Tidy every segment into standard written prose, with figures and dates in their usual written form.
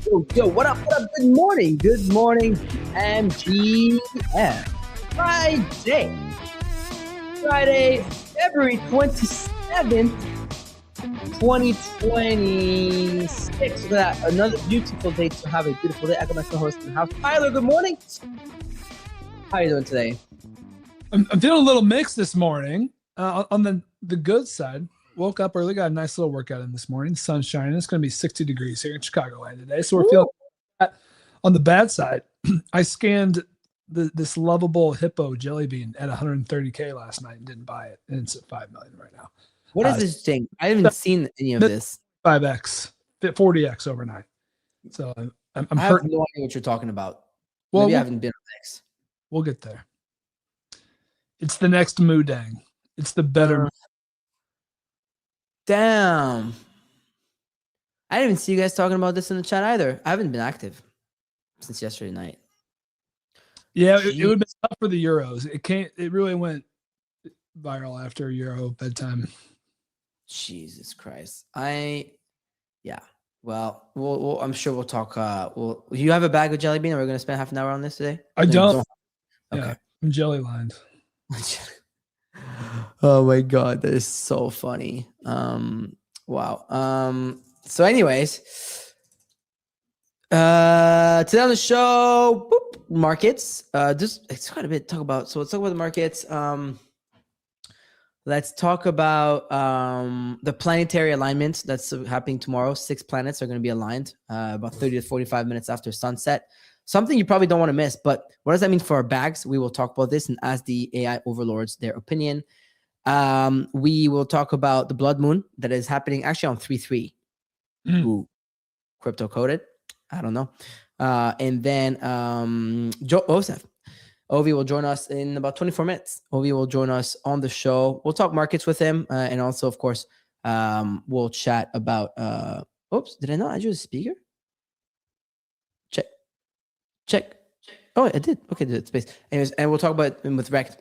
Yo, what up, good morning, MGF. Friday, February 27th, 2026. Look at that, another beautiful day to have a beautiful day. I got my co-host in the house, Tyler, good morning. How are you doing today? I'm feeling a little mixed this morning. On the good side, woke up early, got a nice little workout in this morning. The sun's shining. It's going to be 60 degrees here in Chicagoland today. So we're feeling that. On the bad side, I scanned this lovable hippo jelly bean at 130K last night and didn't buy it. And it's at 5 million right now. What is this thing? I haven't seen any of this. 5X, 40X overnight. So I'm I have no idea what you're talking about. Well, Maybe I haven't been on X. We'll get there. It's the next Moodang. It's the better. Damn. I didn't even see you guys talking about this in the chat either. I haven't been active since yesterday night. Yeah, it would have been tough for the Euros. It really went viral after Euro bedtime. Jesus Christ. Well, I'm sure we'll talk. You have a bag of jelly bean, or we're going to spend half an hour on this today? I don't. Okay. Yeah, I'm jelly lined. Oh my God, that is so funny. Wow. So anyways, today on the show, markets. It's quite a bit to talk about. So let's talk about the markets. Let's talk about the planetary alignment that's happening tomorrow. 6 planets are going to be aligned about 30 to 45 minutes after sunset. Something you probably don't want to miss, but what does that mean for our bags? We will talk about this and ask the AI overlords their opinion. We will talk about the blood moon that is happening actually on 3/3. Ooh, crypto coded. I don't know. And then OSF. Ovi will join us in about 24 minutes. Ovi will join us on the show. We'll talk markets with him. And also, of course, we'll chat about... oops, did I not add you as a speaker? Check. Oh, I did. Okay, did space. Anyways, and we'll talk about him with REKT.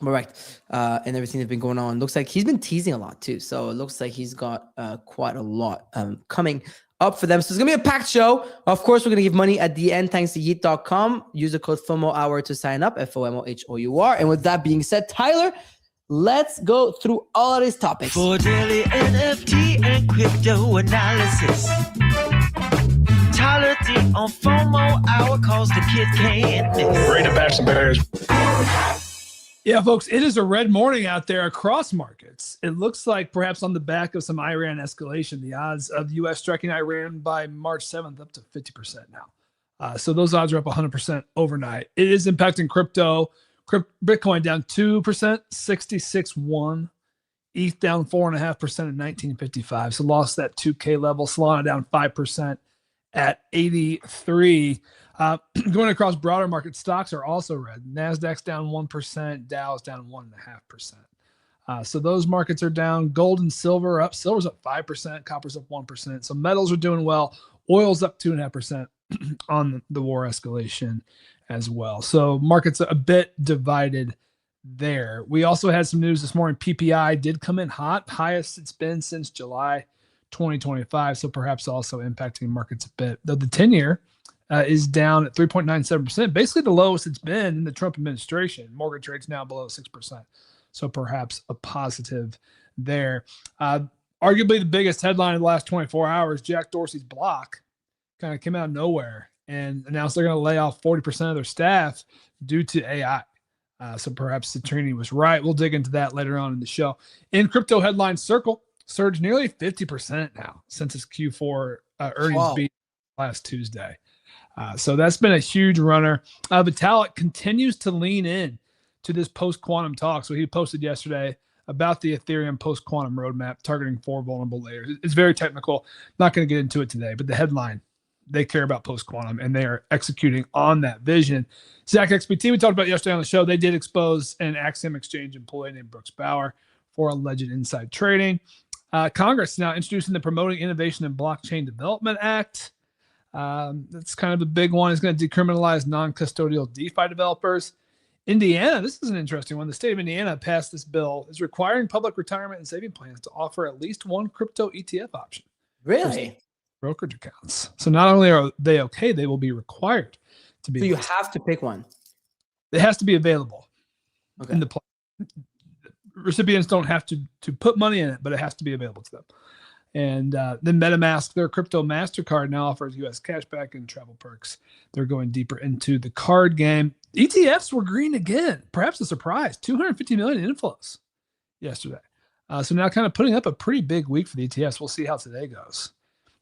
And everything that's been going on. Looks like he's been teasing a lot too. So it looks like he's got quite a lot coming up for them. So it's going to be a packed show. Of course, we're going to give money at the end thanks to yeet.com. Use the code FOMO hour to sign up, FOMOHOUR. And with that being said, Tyler, let's go through all of these topics. For daily NFT and crypto analysis. Tyler D on FOMO hour cause the kid can't miss. Ready to bash some bears. Yeah, folks, it is a red morning out there across markets. It looks like perhaps on the back of some Iran escalation, the odds of the U.S. striking Iran by March 7th up to 50% now. So those odds are up 100% overnight. It is impacting crypto. Bitcoin down 2%, 66.1. ETH down 4.5% at 1955. So lost that 2K level. Solana down 5% at 83. Going across broader market, stocks are also red. Nasdaq's down 1%, Dow's down 1.5%. So those markets are down. Gold and silver are up. Silver's up 5%, copper's up 1%. So metals are doing well. Oil's up 2.5% on the war escalation as well. So markets a bit divided there. We also had some news this morning. PPI did come in hot, highest it's been since July 2025. So perhaps also impacting markets a bit. Though the 10-year is down at 3.97%, basically the lowest it's been in the Trump administration. Mortgage rates now below 6%. So perhaps a positive there. Arguably the biggest headline of the last 24 hours, Jack Dorsey's block kind of came out of nowhere and announced they're going to lay off 40% of their staff due to AI. So perhaps Citrini was right. We'll dig into that later on in the show. In crypto headline circle, surged nearly 50% now since its Q4 earnings beat last Tuesday. So that's been a huge runner. Vitalik continues to lean in to this post-quantum talk. So he posted yesterday about the Ethereum post-quantum roadmap targeting 4 vulnerable layers. It's very technical. Not going to get into it today, but the headline, they care about post-quantum and they are executing on that vision. Zach XBT, we talked about yesterday on the show. They did expose an Axiom Exchange employee named Brooks Bauer for alleged inside trading. Congress now introducing the Promoting Innovation in Blockchain Development Act. That's kind of a big one. It's going to decriminalize non-custodial DeFi developers. Indiana, this is an interesting one. The state of Indiana passed this bill. It's requiring public retirement and saving plans to offer at least one crypto ETF option. Really? brokerage accounts. So not only are they okay, they will be required to be. So you listed. have to pick one. It has to be available Okay. in the plan. Recipients don't have to put money in it, but it has to be available to them. And then MetaMask, their crypto MasterCard, now offers U.S. cashback and travel perks. They're going deeper into the card game. ETFs were green again. Perhaps a surprise. 250 million inflows yesterday. So now kind of putting up a pretty big week for the ETFs. We'll see how today goes.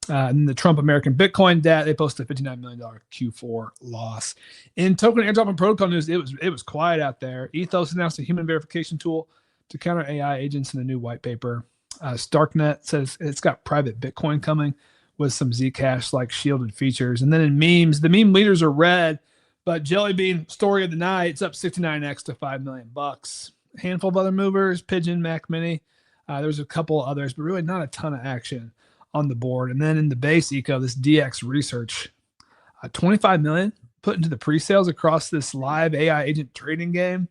And the Trump American Bitcoin DAT, they posted a $59 million Q4 loss. In token airdrop and protocol news, it was quiet out there. Ethos announced a human verification tool to counter AI agents in a new white paper. Starknet says it's got private Bitcoin coming with some Zcash-like shielded features. And then in memes, the meme leaders are red, but Jelly Bean, story of the night, it's up 69x to $5 million. A handful of other movers, Pigeon, Mac Mini. There's a couple others, but really not a ton of action on the board. And then in the base eco, this DX research, 25 million put into the pre-sales across this live AI agent trading game.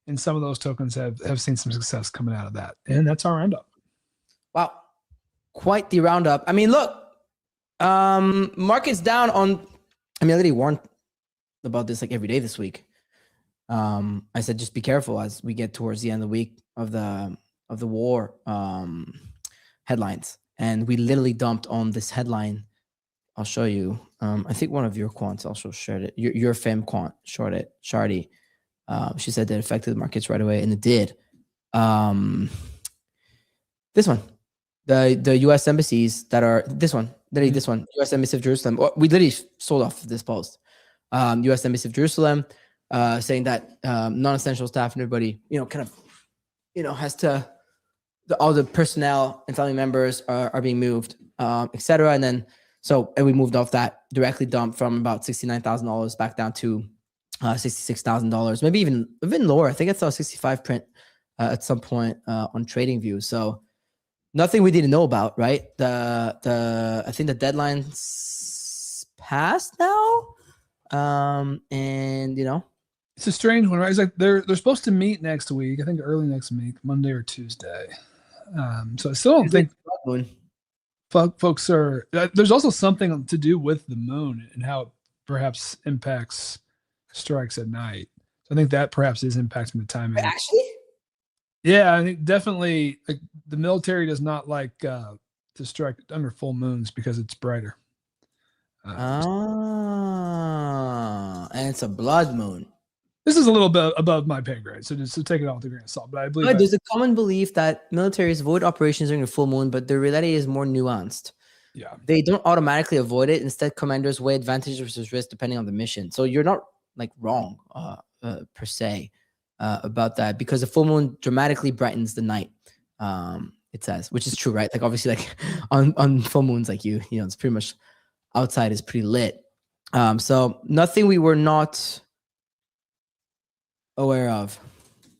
And some of those tokens have seen some success coming out of that. And that's our roundup. Wow. Quite the roundup. I mean, look, market's down on, I literally warned about this like every day this week. I said, just be careful as we get towards the end of the week of the war headlines. And we literally dumped on this headline. I'll show you. I think one of your quants also shared it. Your fam quant shorted it, Shardy. She said that affected the markets right away, and it did. This one, the U.S. embassies that are this one, literally this one, U.S. Embassy of Jerusalem. We literally sold off this post. U.S. Embassy of Jerusalem saying that non-essential staff and everybody, has to. All the personnel and family members are being moved, etc. And then and we moved off that, directly dumped from about $69,000 back down to $66,000, maybe even lower. I think I saw a 65 print at some point on TradingView. So nothing we didn't know about, right? I think the deadline's passed now, and it's a strange one, right? It's like they're supposed to meet next week. I think early next week, Monday or Tuesday. So I still don't think folks are. There's also something to do with the moon and how it perhaps impacts strikes at night. So I think that perhaps is impacting the timing. Actually, yeah, I think definitely. Like, the military does not like to strike under full moons because it's brighter. And it's a blood moon. This is a little bit above my pay grade, so just to take it all with a grain of salt. But I believe there's a common belief that militaries avoid operations during the full moon, but the reality is more nuanced. Yeah, they don't automatically avoid it. Instead, commanders weigh advantage versus risk depending on the mission. So you're not like wrong per se about that, because the full moon dramatically brightens the night. It says, which is true, right? Like obviously, like on full moons, like it's pretty much outside is pretty lit. So nothing we were not aware of.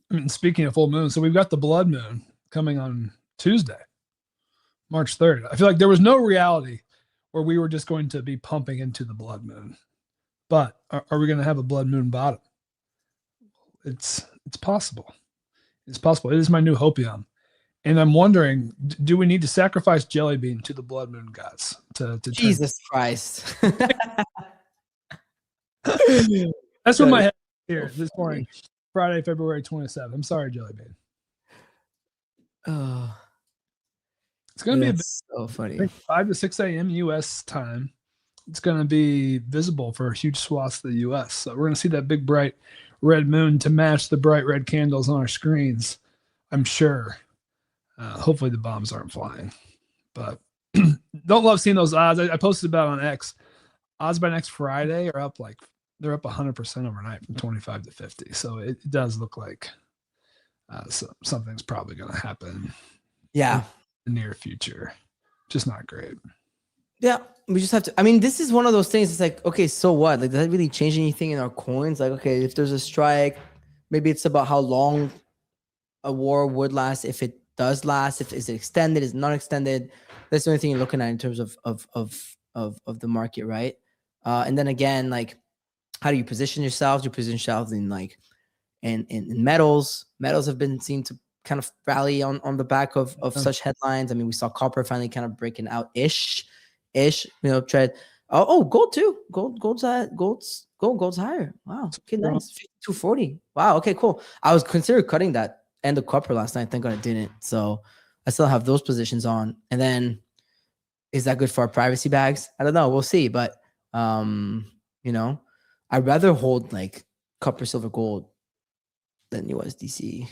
I mean, speaking of full moon, so we've got the blood moon coming on Tuesday, March 3rd. I feel like there was no reality where we were just going to be pumping into the blood moon. But are we going to have a blood moon bottom? It's possible. It's possible. It is my new hopium. And I'm wondering, do we need to sacrifice Jelly Bean to the blood moon gods? To Jesus Christ. That's what my head here this morning, Friday, February 27th. I'm sorry, Jelly Bean. Oh, it's going to be so funny. 5 to 6 a.m. U.S. time. It's going to be visible for huge swaths of the U.S. So we're going to see that big, bright red moon to match the bright red candles on our screens, I'm sure. Hopefully the bombs aren't flying. But don't love seeing those odds. I posted about on X. Odds by next Friday are up they're up 100% overnight from 25 to 50. So it does look like something's probably going to happen. Yeah. In the near future. Just not great. Yeah. We just have to, this is one of those things. It's like, okay, so what? Like, does that really change anything in our coins? Like, okay, if there's a strike, maybe it's about how long a war would last. If it does last, is it extended, is it not extended? That's the only thing you're looking at in terms of the market, right? And then again, like, how do you position yourselves? You position yourselves in in metals. Metals have been seen to kind of rally on the back of such headlines. We saw copper finally kind of breaking out-ish ish. Trade. Oh, gold too. Gold's higher. Wow. Okay, nice. 52.40. Wow. Okay, cool. I was considering cutting that end of copper last night. Thank God I didn't. So I still have those positions on. And then, is that good for our privacy bags? I don't know. We'll see. But I'd rather hold like copper, silver, gold than USDC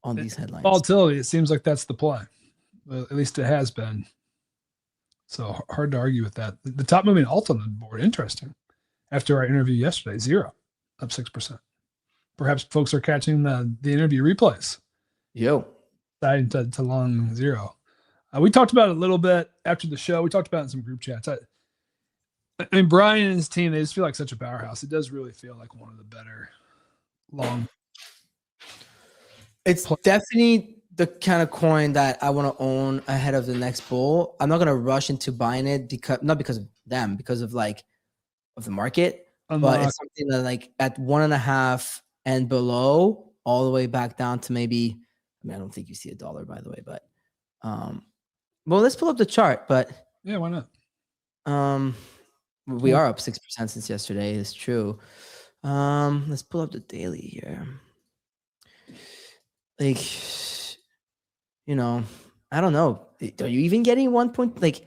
on these headlines. Volatility. It seems like that's the play. At least it has been. So hard to argue with that. The top moving alt on the board, interesting. After our interview yesterday, 0, up 6%. Perhaps folks are catching the interview replays. Deciding to long 0. We talked about it a little bit after the show. We talked about it in some group chats. I mean, Brian and his team, they just feel like such a powerhouse. It does really feel like one of the better long. It's definitely the kind of coin that I want to own ahead of the next bull. I'm not going to rush into buying it not because of them, because of the market. But it's something that like at 1.5 and below, all the way back down to maybe, I don't think you see $1, by the way, but well, let's pull up the chart. But yeah, why not? We are up 6% since yesterday. It's true. Let's pull up the daily here. Like, I don't know. Are you even getting 1 point? Like,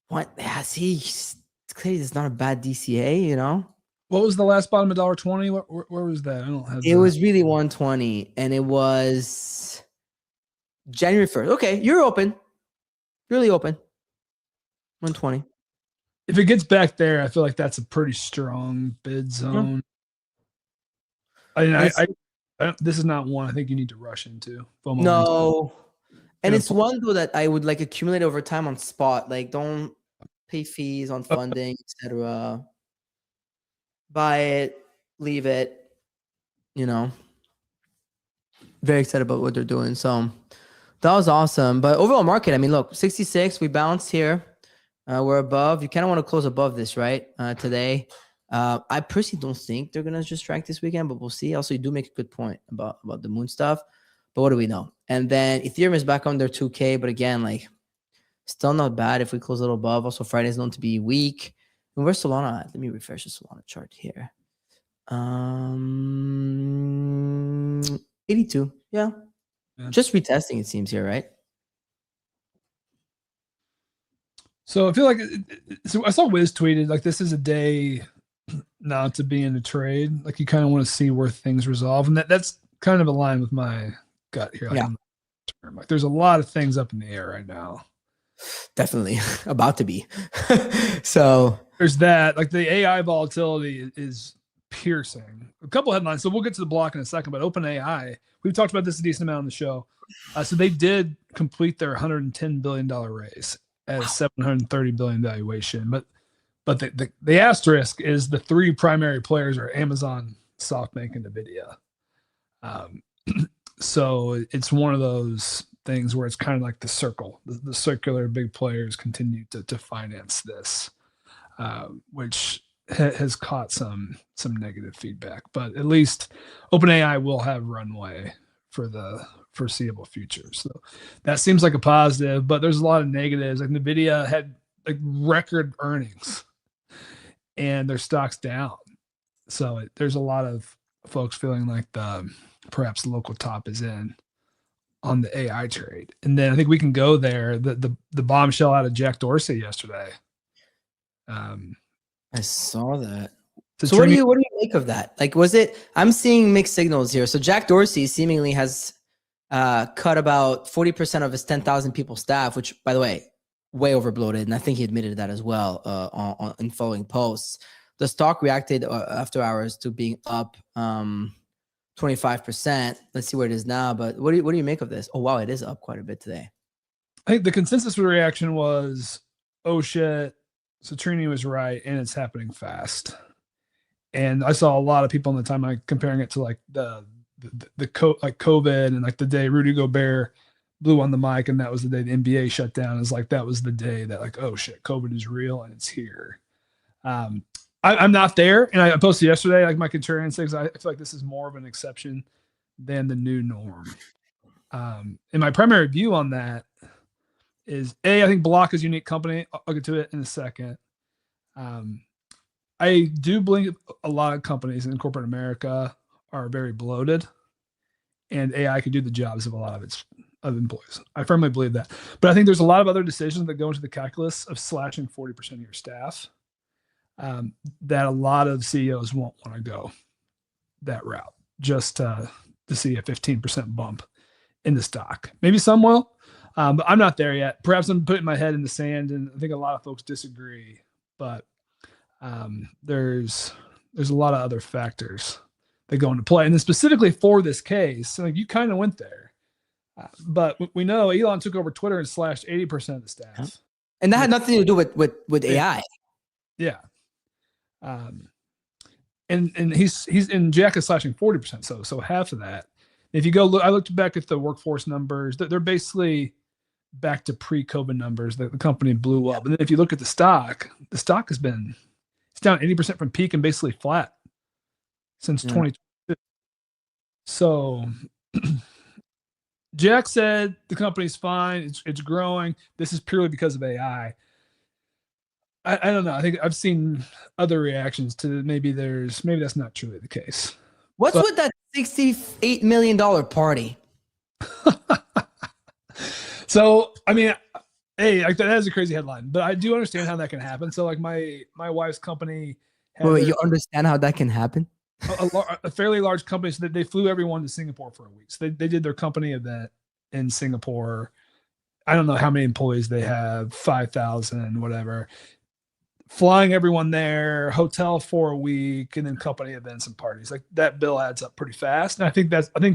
what? Yeah, see, it's clearly it's not a bad DCA, What was the last bottom of $1.20? Where was that? I don't have. It was really 120, and it was January 1st. Okay, you're open. Really open. 120. If it gets back there, I feel like that's a pretty strong bid zone. This is not one I think you need to rush into. FOMO no. And it's one though that I would like accumulate over time on spot. Like, don't pay fees on funding, etc. Buy it, leave it. Very excited about what they're doing. So that was awesome. But overall market, I mean, look, 66. We bounced here. We're above. You kind of want to close above this, right? Today. I personally don't think they're gonna just strike this weekend, but we'll see. Also, you do make a good point about the moon stuff. But what do we know? And then Ethereum is back under 2K, but again, like, still not bad if we close a little above. Also, Friday is known to be weak. And where's Solana at? Let me refresh the Solana chart here. 82. Yeah. Just retesting, it seems here, right? So I feel like I saw Wiz tweeted like this is a day not to be in a trade. Like you kind of want to see where things resolve, and that's kind of aligned with my gut here. Like there's a lot of things up in the air right now. Definitely about to be. So there's that. Like the AI volatility is piercing. A couple headlines. So we'll get to the block in a second. But OpenAI, we've talked about this a decent amount on the show. So they did complete their $110 billion raise at a $730 billion valuation. But the asterisk is the 3 primary players are Amazon, SoftBank, and NVIDIA. So it's one of those things where it's kind of like the circle. The circular big players continue to finance this, which has caught some negative feedback. But at least OpenAI will have runway for the foreseeable future. So that seems like a positive, but there's a lot of negatives. Like NVIDIA had like record earnings and their stock's down. So there's a lot of folks feeling like perhaps the local top is in on the AI trade. And then I think we can go there. The bombshell out of Jack Dorsey yesterday. I saw that. So what do you make of that? Like, I'm seeing mixed signals here. So Jack Dorsey seemingly has cut about 40% of his 10,000 people staff, which, by the way, way overbloated. And I think he admitted that as well in following posts. The stock reacted after hours to being up 25%. Let's see where it is now. But what do you make of this? Oh, wow, it is up quite a bit today. I think the consensus reaction was, oh, shit, Citrini was right, and it's happening fast. And I saw a lot of people in the timeline comparing it to like the COVID and like the day Rudy Gobert blew on the mic, and that was the day the NBA shut down. It's like that was the day that like, oh shit, COVID is real and it's here. I'm not there, and I posted yesterday like my contrarian things. I feel like this is more of an exception than the new norm. And my primary view on that is I think Block is a unique company. I'll get to it in a second. I do believe a lot of companies in corporate America are very bloated, and AI could do the jobs of a lot of employees. I firmly believe that. But I think there's a lot of other decisions that go into the calculus of slashing 40% of your staff that a lot of CEOs won't want to go that route just to see a 15% bump in the stock. Maybe some will, but I'm not there yet. Perhaps I'm putting my head in the sand, and I think a lot of folks disagree. But there's a lot of other factors that go into play, and then specifically for this case, like you kind of went there, but we know Elon took over Twitter and slashed 80% of the staff, and that had nothing to do with AI. Yeah, and he's in Jack is slashing 40%, so half of that. If you go look, I looked back at the workforce numbers; they're basically back to pre-COVID numbers. The company blew up, and then if you look at the stock has been down 80% from peak and basically flat since 2022. So Jack said the company's fine. It's growing. This is purely because of AI. I don't know. I think I've seen other reactions to maybe that's not truly the case. What's with that $68 million party? So, I mean, hey, like that is a crazy headline, but I do understand how that can happen. So like my wife's company. Wait, you understand how that can happen? A fairly large company, so that they flew everyone to Singapore for a week. So they did their company event in Singapore. I don't know how many employees they have, 5,000, whatever. Flying everyone there, hotel for a week, and then company events and parties. Like that bill adds up pretty fast. And I think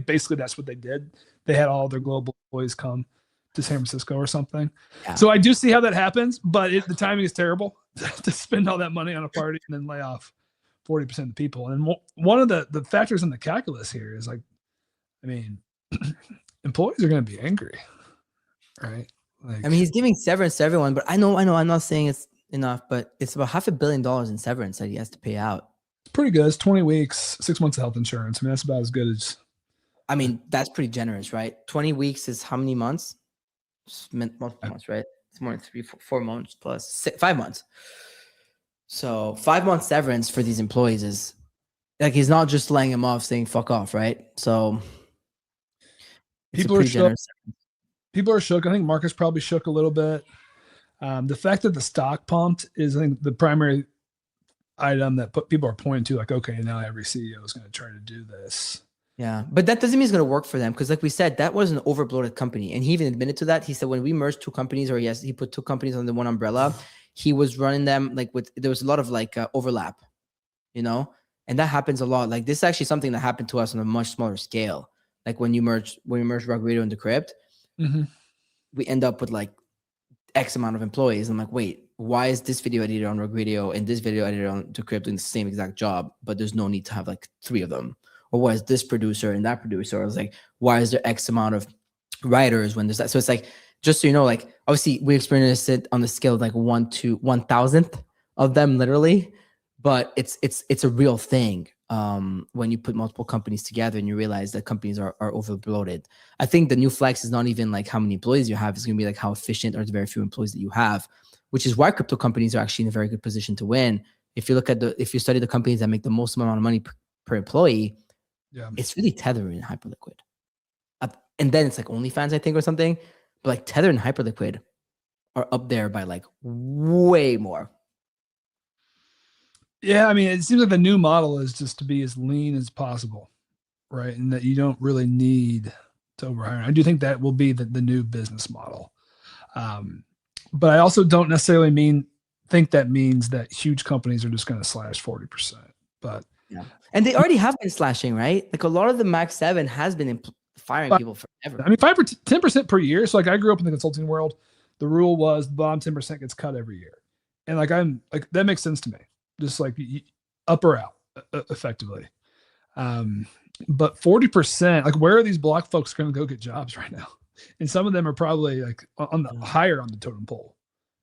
basically that's what they did. They had all their global employees come to San Francisco or something. Yeah. So I do see how that happens, but the timing is terrible to spend all that money on a party and then lay off 40% of the people. And one of the factors in the calculus here is like, I mean, employees are going to be angry, right? Like, I mean, he's giving severance to everyone, but I know, I'm not saying it's enough, but it's about $500 million in severance that he has to pay out. It's pretty good. It's 20 weeks, 6 months of health insurance. I mean, that's about as good as. I mean, that's pretty generous, right? 20 weeks is how many months? Multiple months, right? It's more than 4 months plus 5 months. So 5 months severance for these employees is like, he's not just laying them off saying fuck off, right? So people are shook. People are shook. I think market's probably shook a little bit. The fact that the stock pumped is, I think, the primary item that people are pointing to, like, okay, now every CEO is going to try to do this. Yeah, but that doesn't mean it's going to work for them, because like we said, that was an overbloated company. And he even admitted to that. He said when we merged two companies, or yes, he put two companies under one umbrella, he was running them like there was a lot of like overlap, you know, and that happens a lot. Like this is actually something that happened to us on a much smaller scale. Like when we merged REKT Radio and Decrypt, we end up with like X amount of employees. I'm like, wait, why is this video editor on REKT Radio and this video editor on Decrypt doing the same exact job, but there's no need to have like 3 of them? Or why is this producer and that producer? I was like, why is there X amount of writers when there's that? So it's like, just so you know, like obviously we experienced it on the scale of like 1 to 1,000th of them, literally, but it's a real thing when you put multiple companies together and you realize that companies are overbloated. I think the new flex is not even like how many employees you have. It's going to be like how efficient are the very few employees that you have, which is why crypto companies are actually in a very good position to win. If you look at if you study the companies that make the most amount of money per employee, it's really Tether and Hyperliquid. And then it's like OnlyFans, I think, or something. But like Tether and Hyperliquid are up there by like way more. Yeah, I mean, it seems like the new model is just to be as lean as possible, right? And that you don't really need to overhire. I do think that will be the new business model. But I also don't necessarily think that means that huge companies are just going to slash 40%. But yeah, and they already have been slashing, right? Like a lot of the Max 7 has been firing people forever. I mean, 10% per year. So like I grew up in the consulting world. The rule was the bottom 10% gets cut every year. And like, I'm like, that makes sense to me. Just like up or out effectively. But 40%, like where are these block folks going to go get jobs right now? And some of them are probably like on the higher on the totem pole,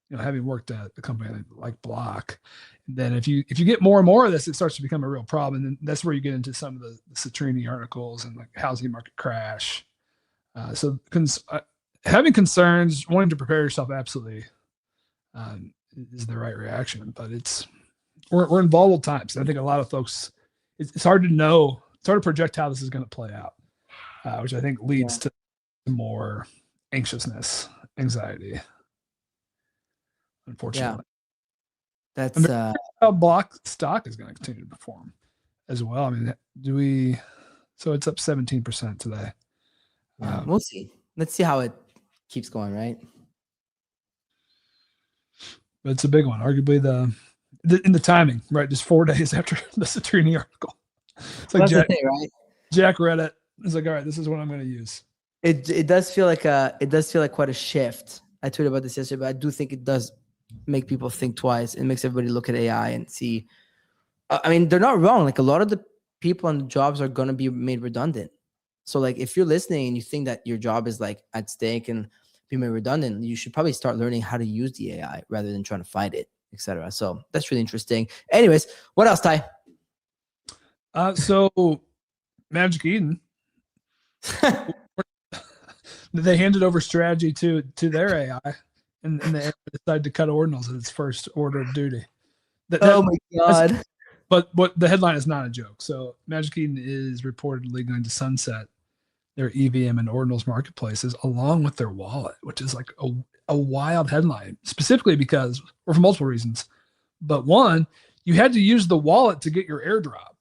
you know, having worked at a company like Block. And then if you get more and more of this, it starts to become a real problem. And then that's where you get into some of the Citrini articles and like housing market crash. So having concerns, wanting to prepare yourself absolutely is the right reaction. But we're in volatile times. I think a lot of folks, it's hard to know, it's hard to project how this is going to play out, which I think leads to more anxiousness, anxiety. Unfortunately, that's how block stock is going to continue to perform as well. I mean, so it's up 17% today. We'll see. Let's see how it keeps going, right? But it's a big one. Arguably in the timing, right? Just 4 days after the Citrini article. It's like right? Jack read it. It's like, all right, this is what I'm going to use. It does feel like quite a shift. I tweeted about this yesterday, but I do think it does make people think twice. It makes everybody look at AI and see. I mean, they're not wrong. Like a lot of the people on the jobs are going to be made redundant. So like if you're listening and you think that your job is like at stake and be made redundant, you should probably start learning how to use the AI rather than trying to fight it, etc. So that's really interesting. Anyways, what else, Ty? So Magic Eden, they handed over strategy to their AI, and they decided to cut ordinals as its first order of duty. Oh my God. But what the headline is not a joke. So Magic Eden is reportedly going to sunset their EVM and ordinals marketplaces along with their wallet, which is like a wild headline, specifically because, or for multiple reasons. But one, you had to use the wallet to get your airdrop.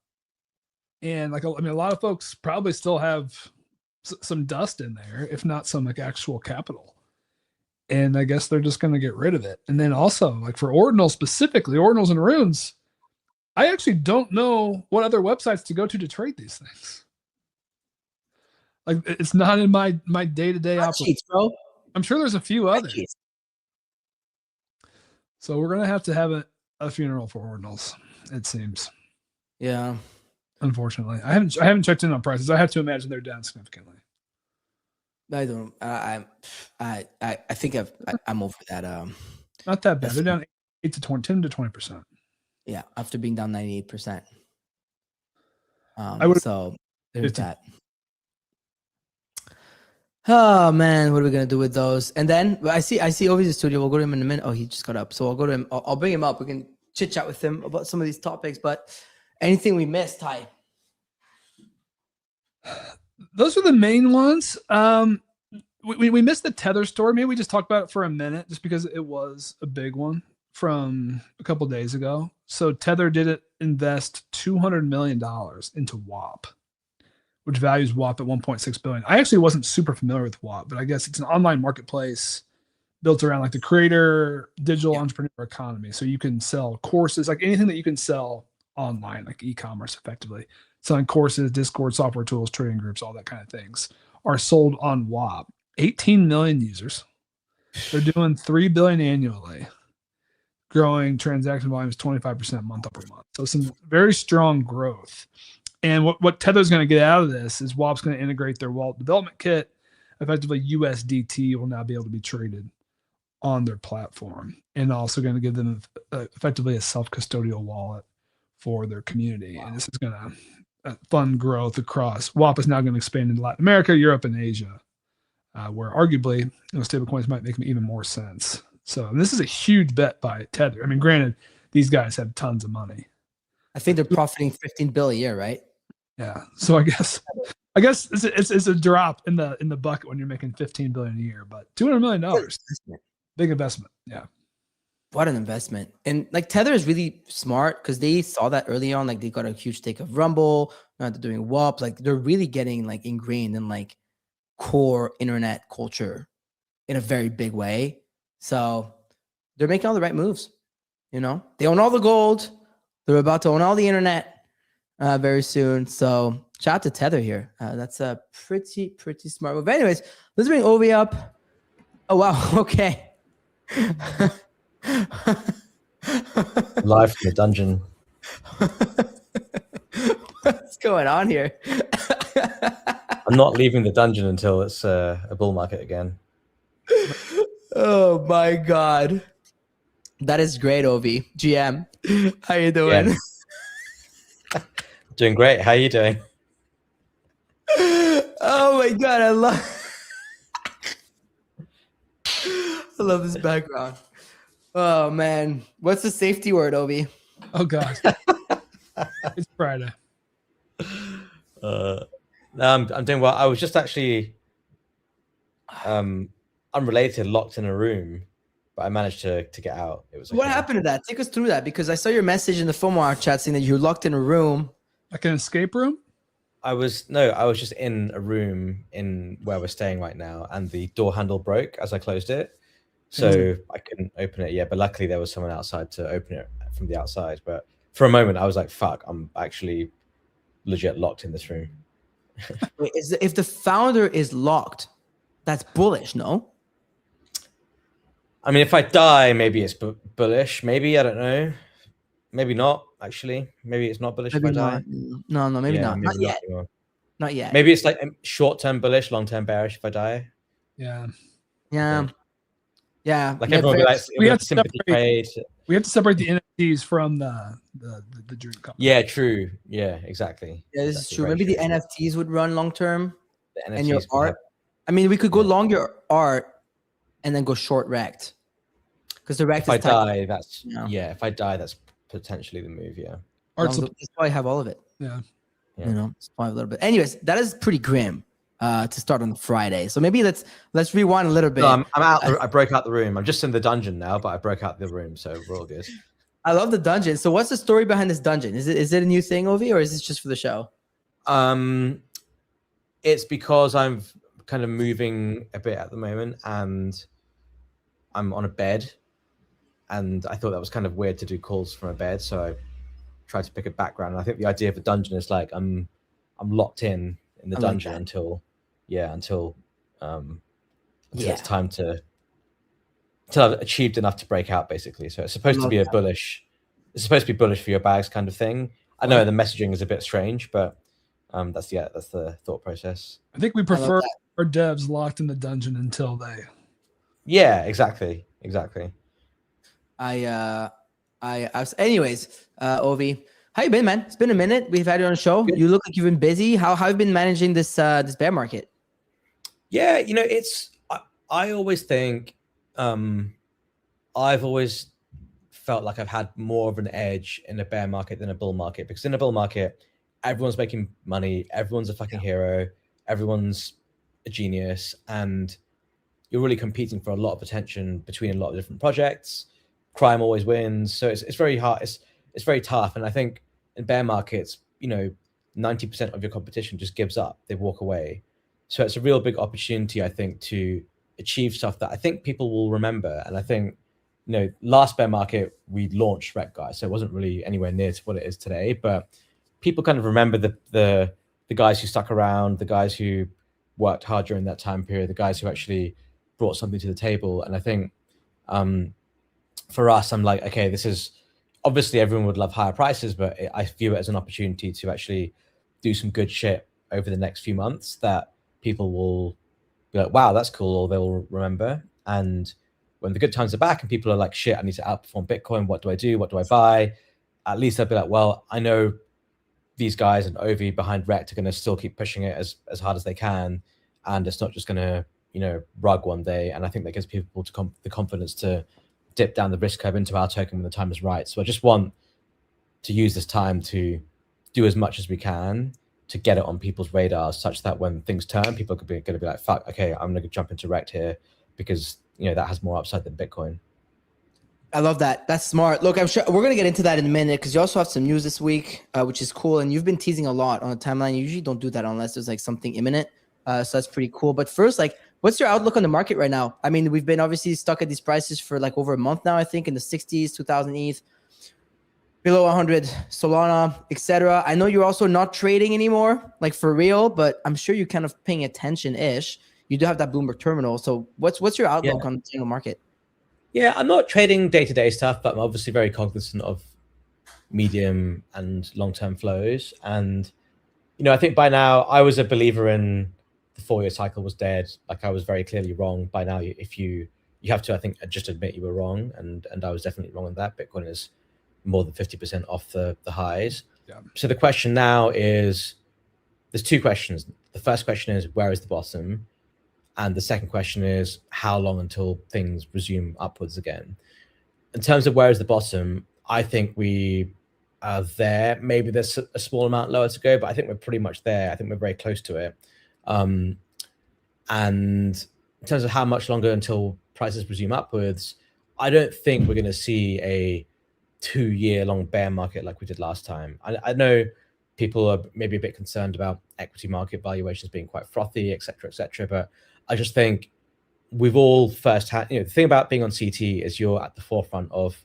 And like, I mean, a lot of folks probably still have some dust in there, if not some like actual capital. And I guess they're just going to get rid of it. And then also like for ordinals specifically, ordinals and runes, I actually don't know what other websites to go to trade these things. Like it's not in my day-to-day operation, bro. I'm sure there's a few others. So we're gonna have a funeral for ordinals, it seems. Yeah. Unfortunately, I haven't checked in on prices. I have to imagine they're down significantly. I don't. I think I'm over that. Not that bad. They're down 10 to 20%. Yeah, after being down 98%. So there's 15. that. Oh man, what are we gonna do with those? And then I see Ovi's in the studio. We'll go to him in a minute. Oh, he just got up, so I'll go to him. I'll bring him up. We can chit chat with him about some of these topics. But anything we missed, Ty? Those are the main ones. We missed the Tether story. Maybe we just talk about it for a minute, just because it was a big one from a couple days ago. So Tether did invest $200 million into WAP, which values WAP at $1.6 billion. I actually wasn't super familiar with WAP, but I guess it's an online marketplace built around like the creator digital entrepreneur economy. So you can sell courses, like anything that you can sell online, like e-commerce effectively. Selling courses, Discord, software tools, trading groups, all that kind of things are sold on WAP. 18 million users. They're doing $3 billion annually, growing transaction volumes 25% month over month. So some very strong growth. And what Tether's going to get out of this is WAP's going to integrate their wallet development kit. Effectively, USDT will now be able to be traded on their platform, and also going to give them effectively a self-custodial wallet for their community. Wow. And this is going to fund growth across. WAP is now going to expand into Latin America, Europe, and Asia, where arguably stablecoins might make even more sense. So this is a huge bet by Tether. I mean, granted, these guys have tons of money. I think they're profiting $15 billion a year, right? Yeah. So I guess it's a drop in the bucket when you're making $15 billion a year, but $200 million, big investment. Yeah. What an investment. And like Tether is really smart because they saw that early on. Like they got a huge stake of Rumble. Now they're doing WAP. Like they're really getting like ingrained in like core internet culture in a very big way. So they're making all the right moves. You know, they own all the gold. They're about to own all the internet very soon. So shout out to Tether here. That's a pretty smart move. Anyways, let's bring Ovi up. Oh, wow. Okay. Live from the dungeon. What's going on here? I'm not leaving the dungeon until it's a bull market again. Oh my God. That is great, Ovi. GM. How you doing? Yeah. Doing great. How are you doing? Oh my God, I love I love this background. Oh man, what's the safety word, Obi? Oh gosh, it's Friday. No, I'm doing well. I was just actually unrelated, locked in a room, but I managed to get out. It was What okay. happened to that? Take us through that, because I saw your message in the FOMO chat saying that you're locked in a room. Like an escape room? I was just in a room in where we're staying right now, and the door handle broke as I closed it, so I couldn't open it yet. But luckily, there was someone outside to open it from the outside. But for a moment, I was like, "Fuck, I'm actually legit locked in this room." Wait, if the founder is locked, that's bullish, no? I mean, if I die, maybe it's bullish. Maybe, I don't know. Maybe not, actually. Maybe it's not bullish Maybe if I die. not. No, maybe not. Maybe Not yet. anymore. Not yet. Maybe it's like short-term bullish, long-term bearish if I die. Yeah. Yeah. Yeah. Like yeah, everyone will be like, We have to sympathy separate- trade. We have to separate the NFTs from the drink company. Yeah, true. Yeah, exactly. Yeah, this is Exactly, true. very Maybe the true. NFTs would run long term, The and your NFTs would art. have- I mean, we could go Yeah. long your art and then go short REKT, because the REKT If I is tight. die, that's Yeah. If I die, that's potentially the move. Yeah. Art That's why I have all of it. yeah. Yeah. You know, it's probably a little bit. Anyways, that is pretty grim to start on Friday. So maybe let's rewind a little bit. No, I'm out. I broke out the room. I'm just in the dungeon now, but I broke out the room, so we're all good. I love the dungeon. So what's the story behind this dungeon? Is it a new thing, Ovi, or is this just for the show? It's because I'm kind of moving a bit at the moment, and I'm on a bed, and I thought that was kind of weird to do calls from a bed, so I tried to pick a background. And I think the idea of a dungeon is like I'm locked in the dungeon until it's time until I've achieved enough to break out, basically. So it's supposed to be bullish for your bags kind of thing. I know the messaging is a bit strange, but that's the thought process. I think we prefer our devs locked in the dungeon until they. Yeah, exactly. Anyways, Ovi, how you been, man? It's been a minute. We've had you on the show. You look like you've been busy. How have you been managing this bear market? Yeah, I always think I've always felt like I've had more of an edge in a bear market than a bull market, because in a bull market, everyone's making money, everyone's a fucking hero, everyone's a genius, and you're really competing for a lot of attention between a lot of different projects. Crime always wins, so it's very hard. It's very tough, and I think in bear markets, 90% of your competition just gives up. They walk away. So it's a real big opportunity, I think, to achieve stuff that I think people will remember. And I think, last bear market we launched REKT, guys, so it wasn't really anywhere near to what it is today. But people kind of remember the guys who stuck around, the guys who worked hard during that time period, the guys who actually brought something to the table. And I think for us, I'm like, okay, this is obviously everyone would love higher prices, but I view it as an opportunity to actually do some good shit over the next few months that people will be like, wow, that's cool, or they'll remember. And when the good times are back and people are like, shit, I need to outperform Bitcoin, what do I do? What do I buy? At least I'll be like, well, I know these guys and Ovi behind REKT are going to still keep pushing it as hard as they can. And it's not just going to, rug one day. And I think that gives people the confidence to dip down the risk curve into our token when the time is right. So I just want to use this time to do as much as we can to get it on people's radars, such that when things turn, people are going to be like, fuck, okay, I'm going to jump into REKT here, because that has more upside than Bitcoin. I love that. That's smart. Look, I'm sure we're going to get into that in a minute, because you also have some news this week, which is cool. And you've been teasing a lot on the timeline. You usually don't do that unless there's like something imminent. So that's pretty cool. But first, what's your outlook on the market right now? I mean, we've been obviously stuck at these prices for like over a month now, I think, in the 60s, 2000 ETH, below 100 Solana, etc. I know you're also not trading anymore, like for real, but I'm sure you're kind of paying attention-ish. You do have that Bloomberg terminal. So what's your outlook on the single market? Yeah, I'm not trading day-to-day stuff, but I'm obviously very cognizant of medium and long-term flows. And, I think by now I was a believer in the 4-year cycle was dead. Like, I was very clearly wrong. By now, if you have to, I think, just admit you were wrong. And I was definitely wrong on that. Bitcoin is more than 50% off the highs. Yeah. So the question now is, there's two questions. The first question is, where is the bottom? And the second question is, how long until things resume upwards again? In terms of where is the bottom, I think we are there. Maybe there's a small amount lower to go, but I think we're pretty much there. I think we're very close to it. And in terms of how much longer until prices resume upwards, I don't think we're going to see a 2-year-long bear market like we did last time. I know people are maybe a bit concerned about equity market valuations being quite frothy, et cetera, but I just think we've all firsthand, the thing about being on CT is you're at the forefront of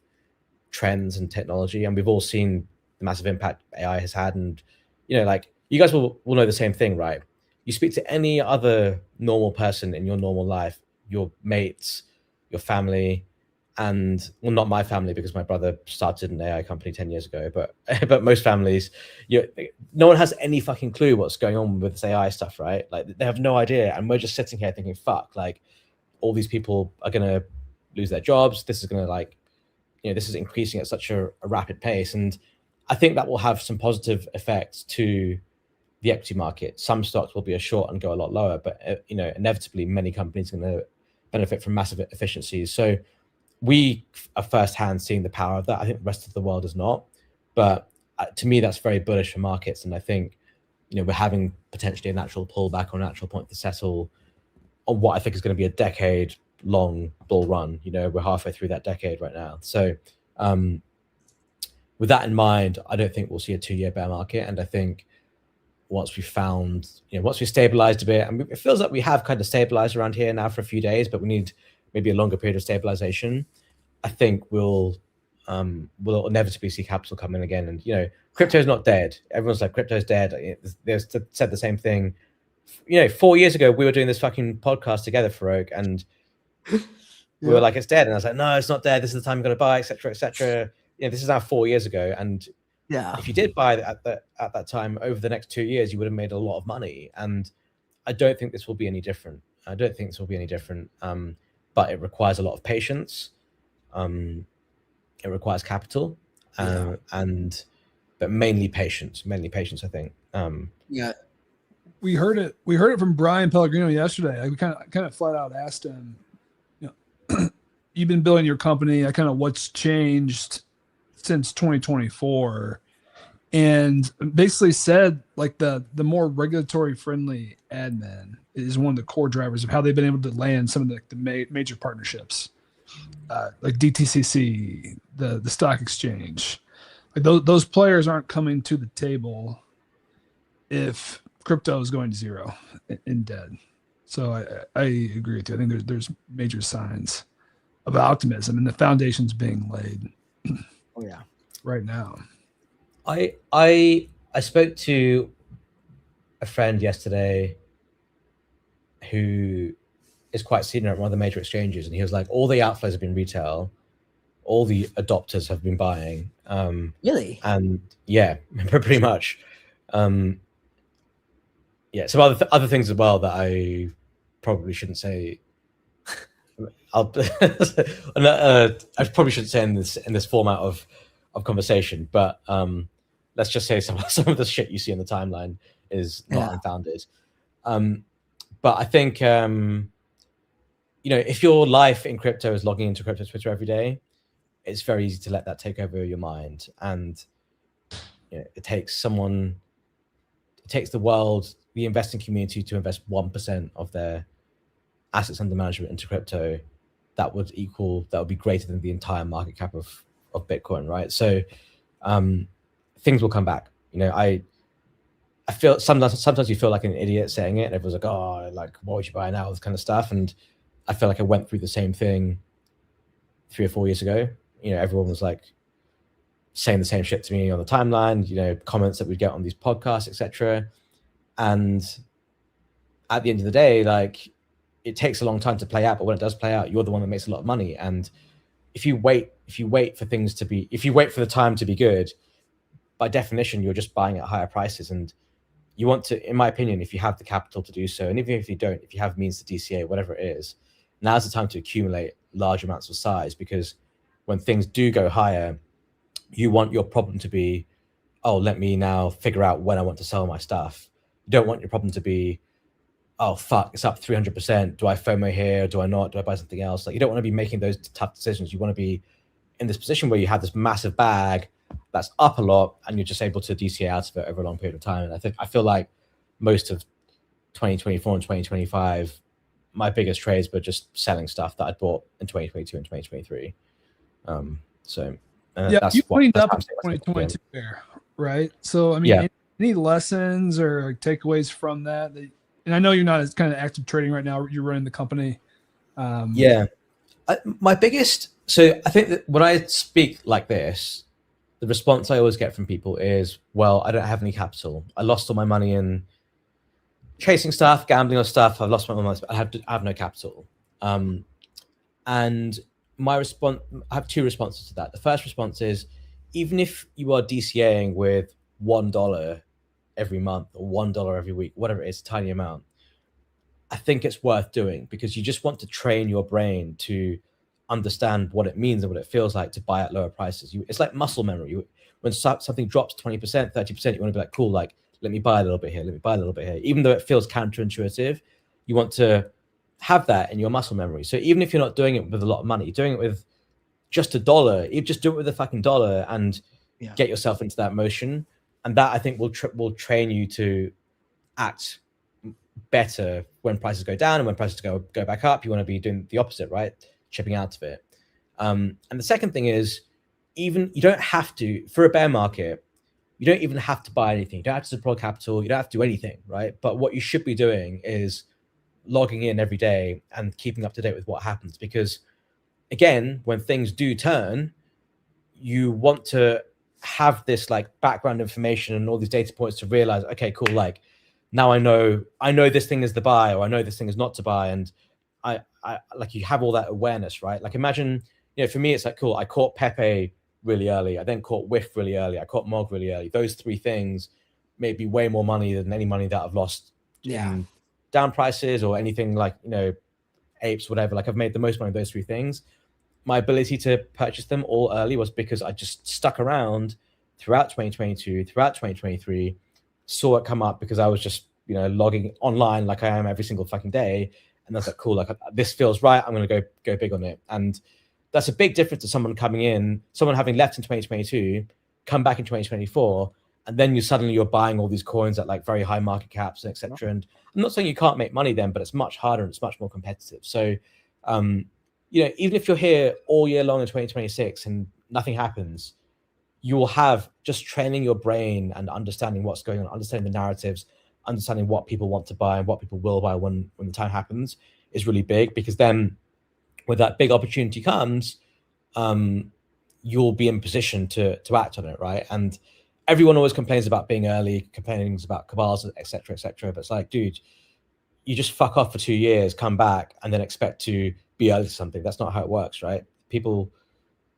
trends and technology, and we've all seen the massive impact AI has had. And, like, you guys will know the same thing, right? You speak to any other normal person in your normal life, your mates, your family, and, well, not my family because my brother started an AI company 10 years ago, but most families, no one has any fucking clue what's going on with this AI stuff, right? Like, they have no idea. And we're just sitting here thinking, fuck, like, all these people are going to lose their jobs. This is going to, like, this is increasing at such a rapid pace. And I think that will have some positive effects to the equity market. Some stocks will be a short and go a lot lower, but, inevitably many companies are going to benefit from massive efficiencies. So we are firsthand seeing the power of that. I think the rest of the world is not. But to me, that's very bullish for markets. And I think, we're having potentially a natural pullback or a natural point to settle on what I think is going to be a decade-long bull run. We're halfway through that decade right now. So with that in mind, I don't think we'll see a 2-year bear market. And I think once we stabilized a bit, and it feels like we have kind of stabilized around here now for a few days, but we need maybe a longer period of stabilization. I think we'll inevitably see capital come in again. And, crypto is not dead. Everyone's like, crypto's dead. They've said the same thing. 4 years ago, we were doing this fucking podcast together, Farouk, and we were like, it's dead. And I was like, no, it's not dead. This is the time I'm going to buy, et cetera, et cetera. This is now 4 years ago. And if you did buy at that time, over the next 2 years, you would have made a lot of money. And I don't think this will be any different. But it requires a lot of patience. It requires capital, but mainly patience. I think. We heard it from Brian Pellegrino yesterday. We kind of flat out asked him, you've been building your company. Kind of what's changed since 2024, and basically said like the more regulatory friendly admin is one of the core drivers of how they've been able to land some of the major partnerships, like DTCC, the stock exchange. Like those players aren't coming to the table if crypto is going to zero and dead. So I agree with you. I think there's major signs of optimism, and the foundation's being laid. Oh yeah, right now. I spoke to a friend yesterday who is quite senior at one of the major exchanges, and he was like, all the outflows have been retail, all the adopters have been buying. Really? And yeah, pretty much. Some other things as well that I probably shouldn't say. I probably shouldn't say in this format of conversation, but let's just say some of the shit you see on the timeline is not unfounded. But I think if your life in crypto is logging into crypto Twitter every day, it's very easy to let that take over your mind. And it takes the world, the investing community, to invest 1% of their assets under management into crypto. That would be greater than the entire market cap of Bitcoin, right? So things will come back. I feel sometimes you feel like an idiot saying it, and everyone's like, oh, like, what would you buy now? This kind of stuff. And I feel like I went through the same thing 3 or 4 years ago. Everyone was like saying the same shit to me on the timeline, comments that we'd get on these podcasts, etc. And at the end of the day, like, it takes a long time to play out, but when it does play out, you're the one that makes a lot of money. And if you wait for the time to be good, by definition, you're just buying at higher prices. And you want to, in my opinion, if you have the capital to do so, and even if you don't, if you have means to DCA, whatever it is, now's the time to accumulate large amounts of size, because when things do go higher, you want your problem to be, oh, let me now figure out when I want to sell my stuff. You don't want your problem to be, oh fuck, it's up 300%. Do I FOMO here? Do I not? Do I buy something else? Like, you don't want to be making those tough decisions. You want to be in this position where you have this massive bag that's up a lot, and you're just able to DCA out of it over a long period of time. And I feel like most of 2024 and 2025, my biggest trades were just selling stuff that I bought in 2022 and 2023. That's you cleaned up in 2022 there, right? So I mean, any lessons or takeaways from that? And I know you're not as kind of active trading right now. You're running the company. My biggest. So I think that when I speak like this, the response I always get from people is, well, I don't have any capital. I lost all my money in chasing stuff, gambling on stuff. I've lost my money. I have no capital. And my response, I have two responses to that. The first response is, even if you are DCAing with $1 every month or $1 every week, whatever it is, a tiny amount, I think it's worth doing, because you just want to train your brain to understand what it means and what it feels like to buy at lower prices. It's like muscle memory. When something drops 20%, 30%, you want to be like, cool, like, let me buy a little bit here, let me buy a little bit here. Even though it feels counterintuitive, you want to have that in your muscle memory. So even if you're not doing it with a lot of money, you're doing it with just $1, you just do it with a fucking dollar and get yourself into that motion. And that, I think, will train you to act better when prices go down, and when prices go back up, you want to be doing the opposite, right? Chipping out of it. And the second thing is, even you don't have to, for a bear market, you don't even have to buy anything. You don't have to deploy capital. You don't have to do anything, right? But what you should be doing is logging in every day and keeping up to date with what happens. Because again, when things do turn, you want to have this like background information and all these data points to realize, okay, cool, like now I know this thing is the buy, or I know this thing is not to buy. And I like, you have all that awareness, right? Like, imagine, for me, it's like, cool, I caught Pepe really early. I then caught Whiff really early. I caught Mog really early. Those three things made me way more money than any money that I've lost in down prices or anything like, apes, whatever. Like, I've made the most money of those three things. My ability to purchase them all early was because I just stuck around throughout 2022, throughout 2023, saw it come up because I was just, logging online like I am every single fucking day. And that's like, cool, like this feels right. I'm going to go big on it. And that's a big difference to someone coming in, someone having left in 2022, come back in 2024, and then you're buying all these coins at like very high market caps, and etc. And I'm not saying you can't make money then, but it's much harder and it's much more competitive. So, even if you're here all year long in 2026 and nothing happens, you will have just training your brain and understanding what's going on, understanding the narratives, understanding what people want to buy and what people will buy when the time happens is really big, because then when that big opportunity comes, you'll be in position to act on it, right? And everyone always complains about being early, complaining about cabals, etc., etc. But it's like, dude, you just fuck off for 2 years, come back, and then expect to be early to something. That's not how it works, right? People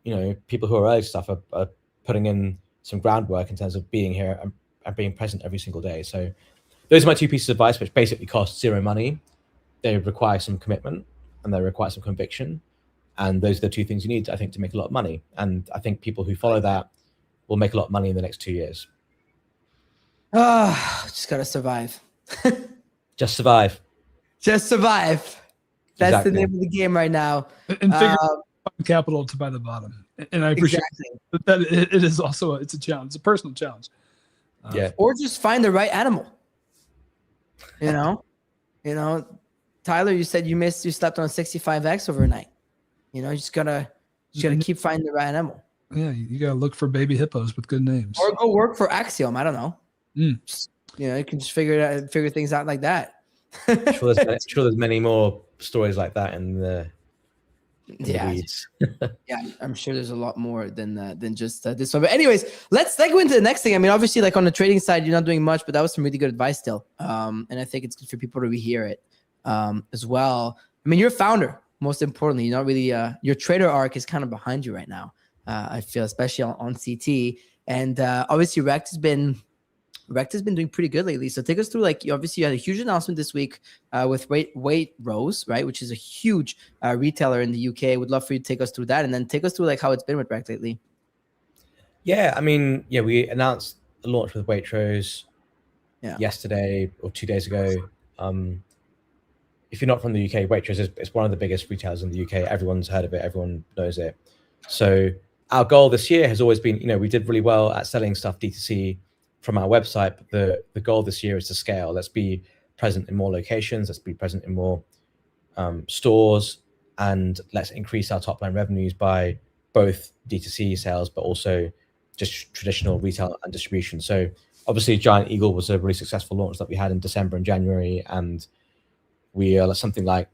who are early to stuff are putting in some groundwork in terms of being here and being present every single day. So those are my two pieces of advice, which basically cost zero money. They require some commitment and they require some conviction. And those are the two things you need, I think, to make a lot of money. And I think people who follow that will make a lot of money in the next 2 years. Just got to survive. Just survive. Just survive. That's Exactly. the name of the game right now. And figure out capital to buy the bottom. And I appreciate that it is also it's a challenge. It's a personal challenge. Or just find the right animal. Tyler, you said you slept on 65X overnight. You just gotta keep finding the right animal. Yeah, you gotta look for baby hippos with good names. Or go work for Axiom. I don't know. Just, you can just figure things out like that. Sure, there's many more stories like that in the weeds. Yeah, I'm sure there's a lot more than just this one. But anyways, let's go into the next thing. I mean, obviously, like on the trading side, you're not doing much, but that was some really good advice still. And I think it's good for people to rehear it as well. I mean, you're a founder. Most importantly, you're not really your trader arc is kind of behind you right now. I feel, especially on CT, and obviously REKT has been doing pretty good lately. So take us through, like, obviously you had a huge announcement this week with Waitrose, right? Which is a huge retailer in the UK. Would love for you to take us through that, and then take us through like how it's been with REKT lately. Yeah, I mean, we announced the launch with Waitrose yesterday or 2 days ago. if you're not from the UK, Waitrose is one of the biggest retailers in the UK. Everyone's heard of it. Everyone knows it. So our goal this year has always been, we did really well at selling stuff D2C from our website. But the goal this year is to scale. Let's be present in more locations. Let's be present in more stores, and let's increase our top line revenues by both D2C sales, but also just traditional retail and distribution. So obviously Giant Eagle was a really successful launch that we had in December and January, and we are something like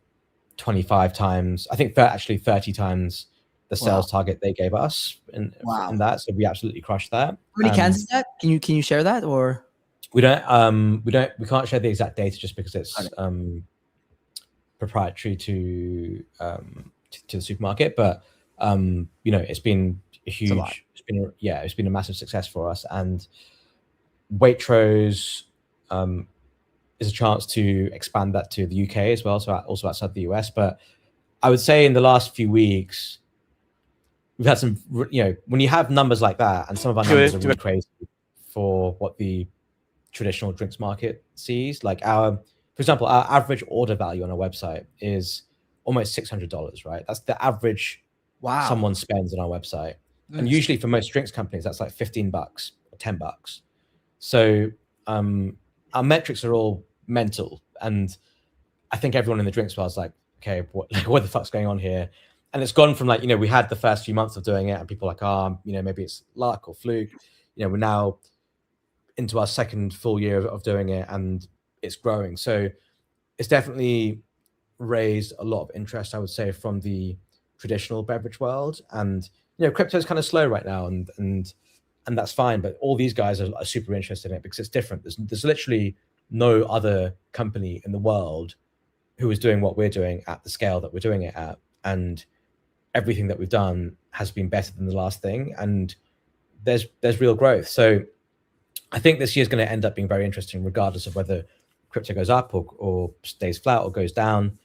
25 times, I think actually 30 times the sales target they gave us in that. So we absolutely crushed that. How many cans is that? Can you share that, or? We can't share the exact data just because it's proprietary to the supermarket, but it's been a huge, it's been a massive success for us. And Waitrose is a chance to expand that to the UK as well, so also outside the US. But I would say in the last few weeks, we've had some, when you have numbers like that, and some of our numbers are really crazy for what the traditional drinks market sees. Like for example, our average order value on our website is almost $600, right? That's the average someone spends on our website. Nice. And usually for most drinks companies, that's like $15 or $10. So our metrics are all mental. And I think everyone in the drinks world is like, okay, what the fuck's going on here? And it's gone from like, we had the first few months of doing it and people are like, maybe it's luck or fluke. We're now into our second full year of doing it, and it's growing. So it's definitely raised a lot of interest, I would say, from the traditional beverage world. And crypto is kind of slow right now, and that's fine. But all these guys are super interested in it because it's different. There's literally no other company in the world who is doing what we're doing at the scale that we're doing it at, and everything that we've done has been better than the last thing. And there's real growth. So I think this year is going to end up being very interesting, regardless of whether crypto goes up or stays flat or goes down.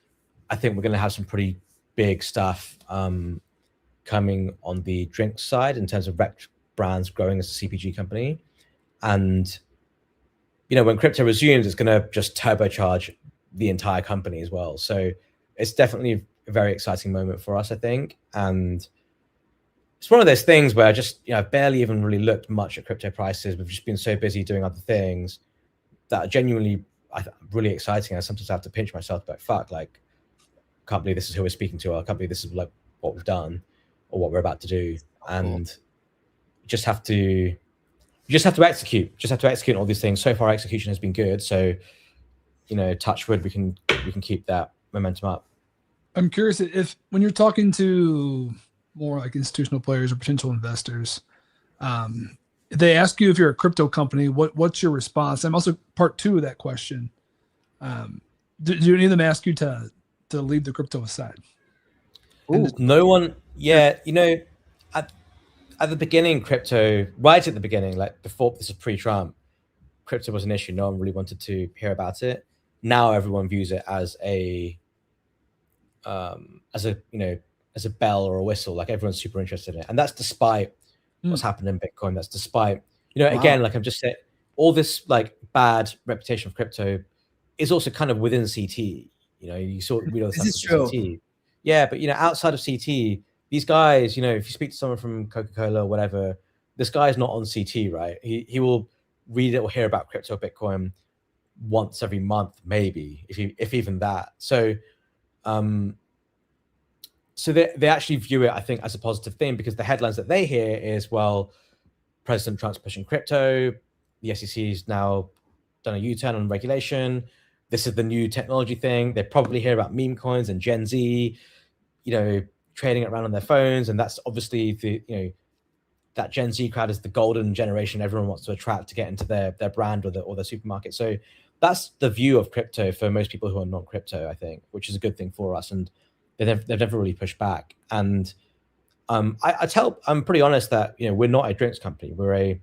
I think we're going to have some pretty big stuff coming on the drinks side in terms of REKT brands growing as a CPG company. And, when crypto resumes, it's going to just turbocharge the entire company as well. So it's definitely a very exciting moment for us, I think. And it's one of those things where I just, I've barely even really looked much at crypto prices. We've just been so busy doing other things that are genuinely really exciting. I sometimes have to pinch myself, like, fuck, like, can't believe this is who we're speaking to. I can't believe this is like what we've done or what we're about to do. And you just have to execute. Just have to execute all these things. So far, execution has been good. So, touch wood, we can keep that momentum up. I'm curious if when you're talking to more like institutional players or potential investors, if they ask you if you're a crypto company, what's your response? And also part two of that question, do any of them ask you to leave the crypto aside? No one, at the beginning, crypto, right at the beginning, like before this is pre-Trump, crypto was an issue. No one really wanted to hear about it. Now everyone views it as a bell or a whistle. Like everyone's super interested in it, and that's despite what's happened in Bitcoin. That's despite again, like I've just said, all this like bad reputation of crypto is also kind of within CT. You saw this is true. CT. Yeah, but outside of CT, these guys, if you speak to someone from Coca-Cola or whatever, this guy is not on CT, right? He will read it or hear about crypto, Bitcoin once every month, maybe, if even that. So they actually view it, I think, as a positive thing, because the headlines that they hear is, well, President Trump's pushing crypto. The SEC's now done a U-turn on regulation. This is the new technology thing. They probably hear about meme coins and Gen Z, trading it around on their phones. And that's obviously that Gen Z crowd is the golden generation everyone wants to attract to get into their brand or their supermarket. So that's the view of crypto for most people who are not crypto, I think, which is a good thing for us. And they've never really pushed back. And I'm pretty honest that we're not a drinks company. We're a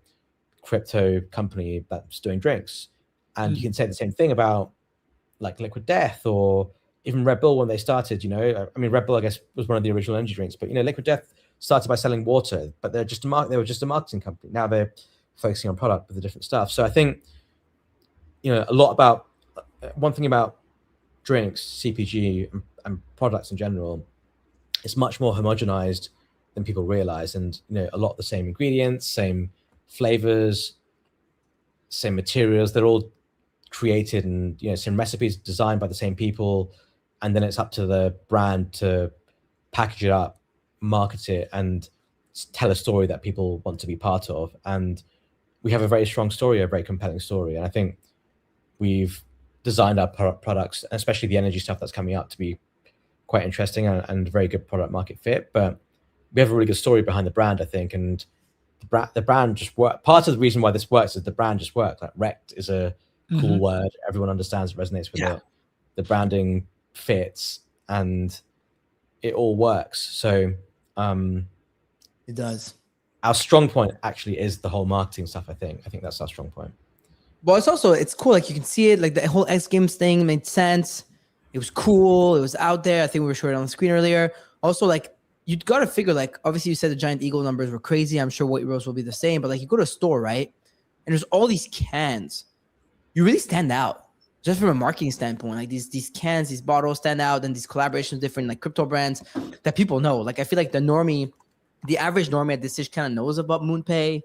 crypto company that's doing drinks. And you can say the same thing about like Liquid Death or even Red Bull when they started. Red Bull, I guess, was one of the original energy drinks. But Liquid Death started by selling water, but they were just a marketing company. Now they're focusing on product with the different stuff. So I think a lot about one thing about drinks, CPG, and products in general, it's much more homogenized than people realize. And, a lot of the same ingredients, same flavors, same materials, they're all created and, same recipes designed by the same people. And then it's up to the brand to package it up, market it, and tell a story that people want to be part of. And we have a very strong story, a very compelling story. And I think we've designed our products, especially the energy stuff that's coming up, to be quite interesting and very good product market fit. But we have a really good story behind the brand, I think. And the brand just works. Part of the reason why this works is the brand just works. Like REKT is a cool word. Everyone understands, resonates with it. The branding fits and it all works. So it does. Our strong point actually is the whole marketing stuff. I think that's our strong point. Well, it's cool. Like you can see it, like the whole X Games thing made sense. It was cool. It was out there. I think we were showing it on the screen earlier. Also, like you got to figure, like obviously you said the Giant Eagle numbers were crazy. I'm sure White Rose will be the same. But like you go to a store, right? And there's all these cans. You really stand out just from a marketing standpoint. Like these cans, these bottles stand out, and these collaborations, different like crypto brands that people know. Like I feel like the average normie at this stage kind of knows about MoonPay,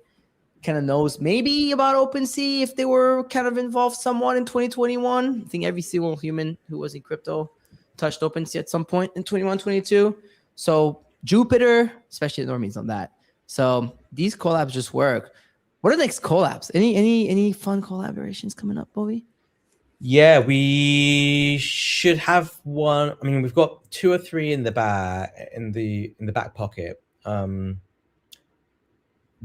kind of knows maybe about OpenSea if they were kind of involved somewhat in 2021. I think every single human who was in crypto touched OpenSea at some point in 21, 22. So Jupiter, especially the normies on that. So these collabs just work. What are the next collabs? Any fun collaborations coming up, Bobby? Yeah, we should have one. I mean, we've got 2 or 3 in the back pocket.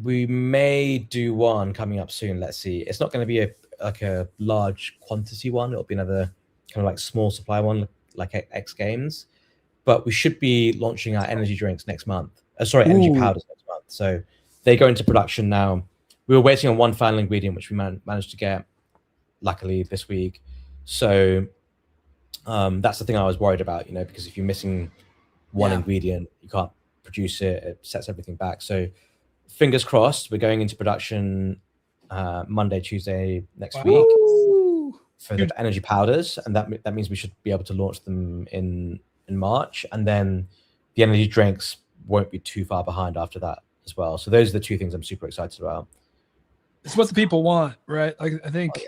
We may do one coming up soon. Let's see. It's not going to be a large quantity one. It'll be another kind of like small supply one, like X Games. But we should be launching our energy drinks next month. Energy powders next month. So they go into production now. We were waiting on one final ingredient, which we managed to get, luckily, this week. So that's the thing I was worried about, because if you're missing one ingredient, you can't produce it. It sets everything back. So fingers crossed, we're going into production Monday, Tuesday next week for the energy powders. And that means we should be able to launch them in March. And then the energy drinks won't be too far behind after that as well. So those are the 2 things I'm super excited about. It's what the people want, right? Like I think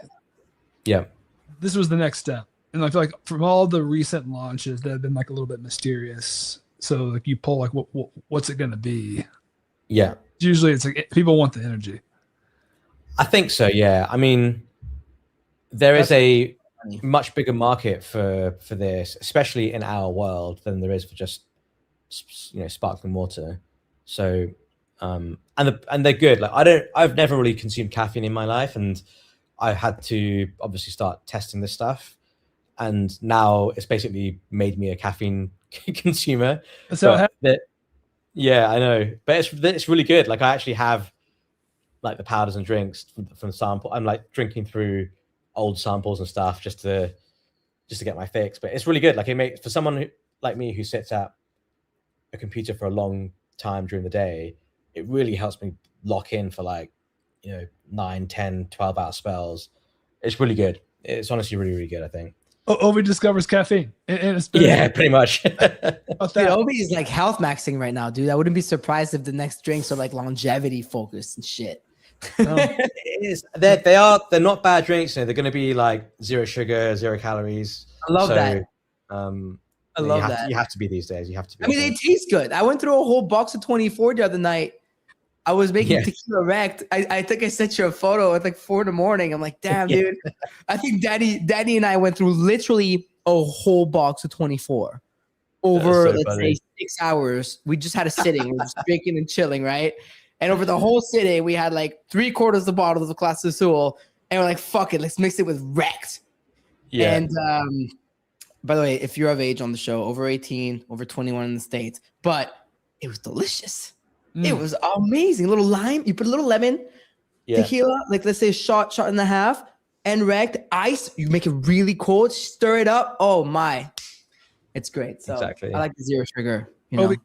this was the next step. And I feel like from all the recent launches that have been like a little bit mysterious. So like you pull like what's it going to be? Yeah. Usually it's like people want the energy. I think so, yeah. I mean, there is a much bigger market for this, especially in our world, than there is for just sparkling water. So and they're good. Like I've never really consumed caffeine in my life, and I had to obviously start testing this stuff, and now it's basically made me a caffeine consumer. So yeah, I know, but it's really good. Like I actually have like the powders and drinks from sample. I'm like drinking through old samples and stuff just to get my fix. But it's really good. Like it makes, for someone like me who sits at a computer for a long time during the day, it really helps me lock in for like 9, 10, 12-hour spells. It's really good. It's honestly really, really good, I think. Obi discovers caffeine. Yeah, pretty much. Dude, Obi is like health maxing right now, dude. I wouldn't be surprised if the next drinks are like longevity focused and shit. It is. They're not bad drinks. They're going to be like 0 sugar, 0 calories. I love that. I love that. You have to be these days. You have to be. I mean, they taste good. I went through a whole box of 24 the other night. I was making tequila REKT. I think I sent you a photo at like 4 a.m. I'm like, damn, dude. I think Daddy and I went through literally a whole box of 24 over, let's say, 6 hours. We just had a sitting. We were just drinking and chilling, right? And over the whole sitting, we had like 3/4 of the bottle of the Clase Azul. And we're like, fuck it, let's mix it with REKT. Yeah. And by the way, if you're of age on the show, over 18, over 21 in the States, but it was delicious. It was amazing. A little lime, you put a little lemon, tequila, like let's say a shot and a half, and REKT ice. You make it really cold, stir it up. Oh my, it's great. So exactly. I like the 0 sugar. Can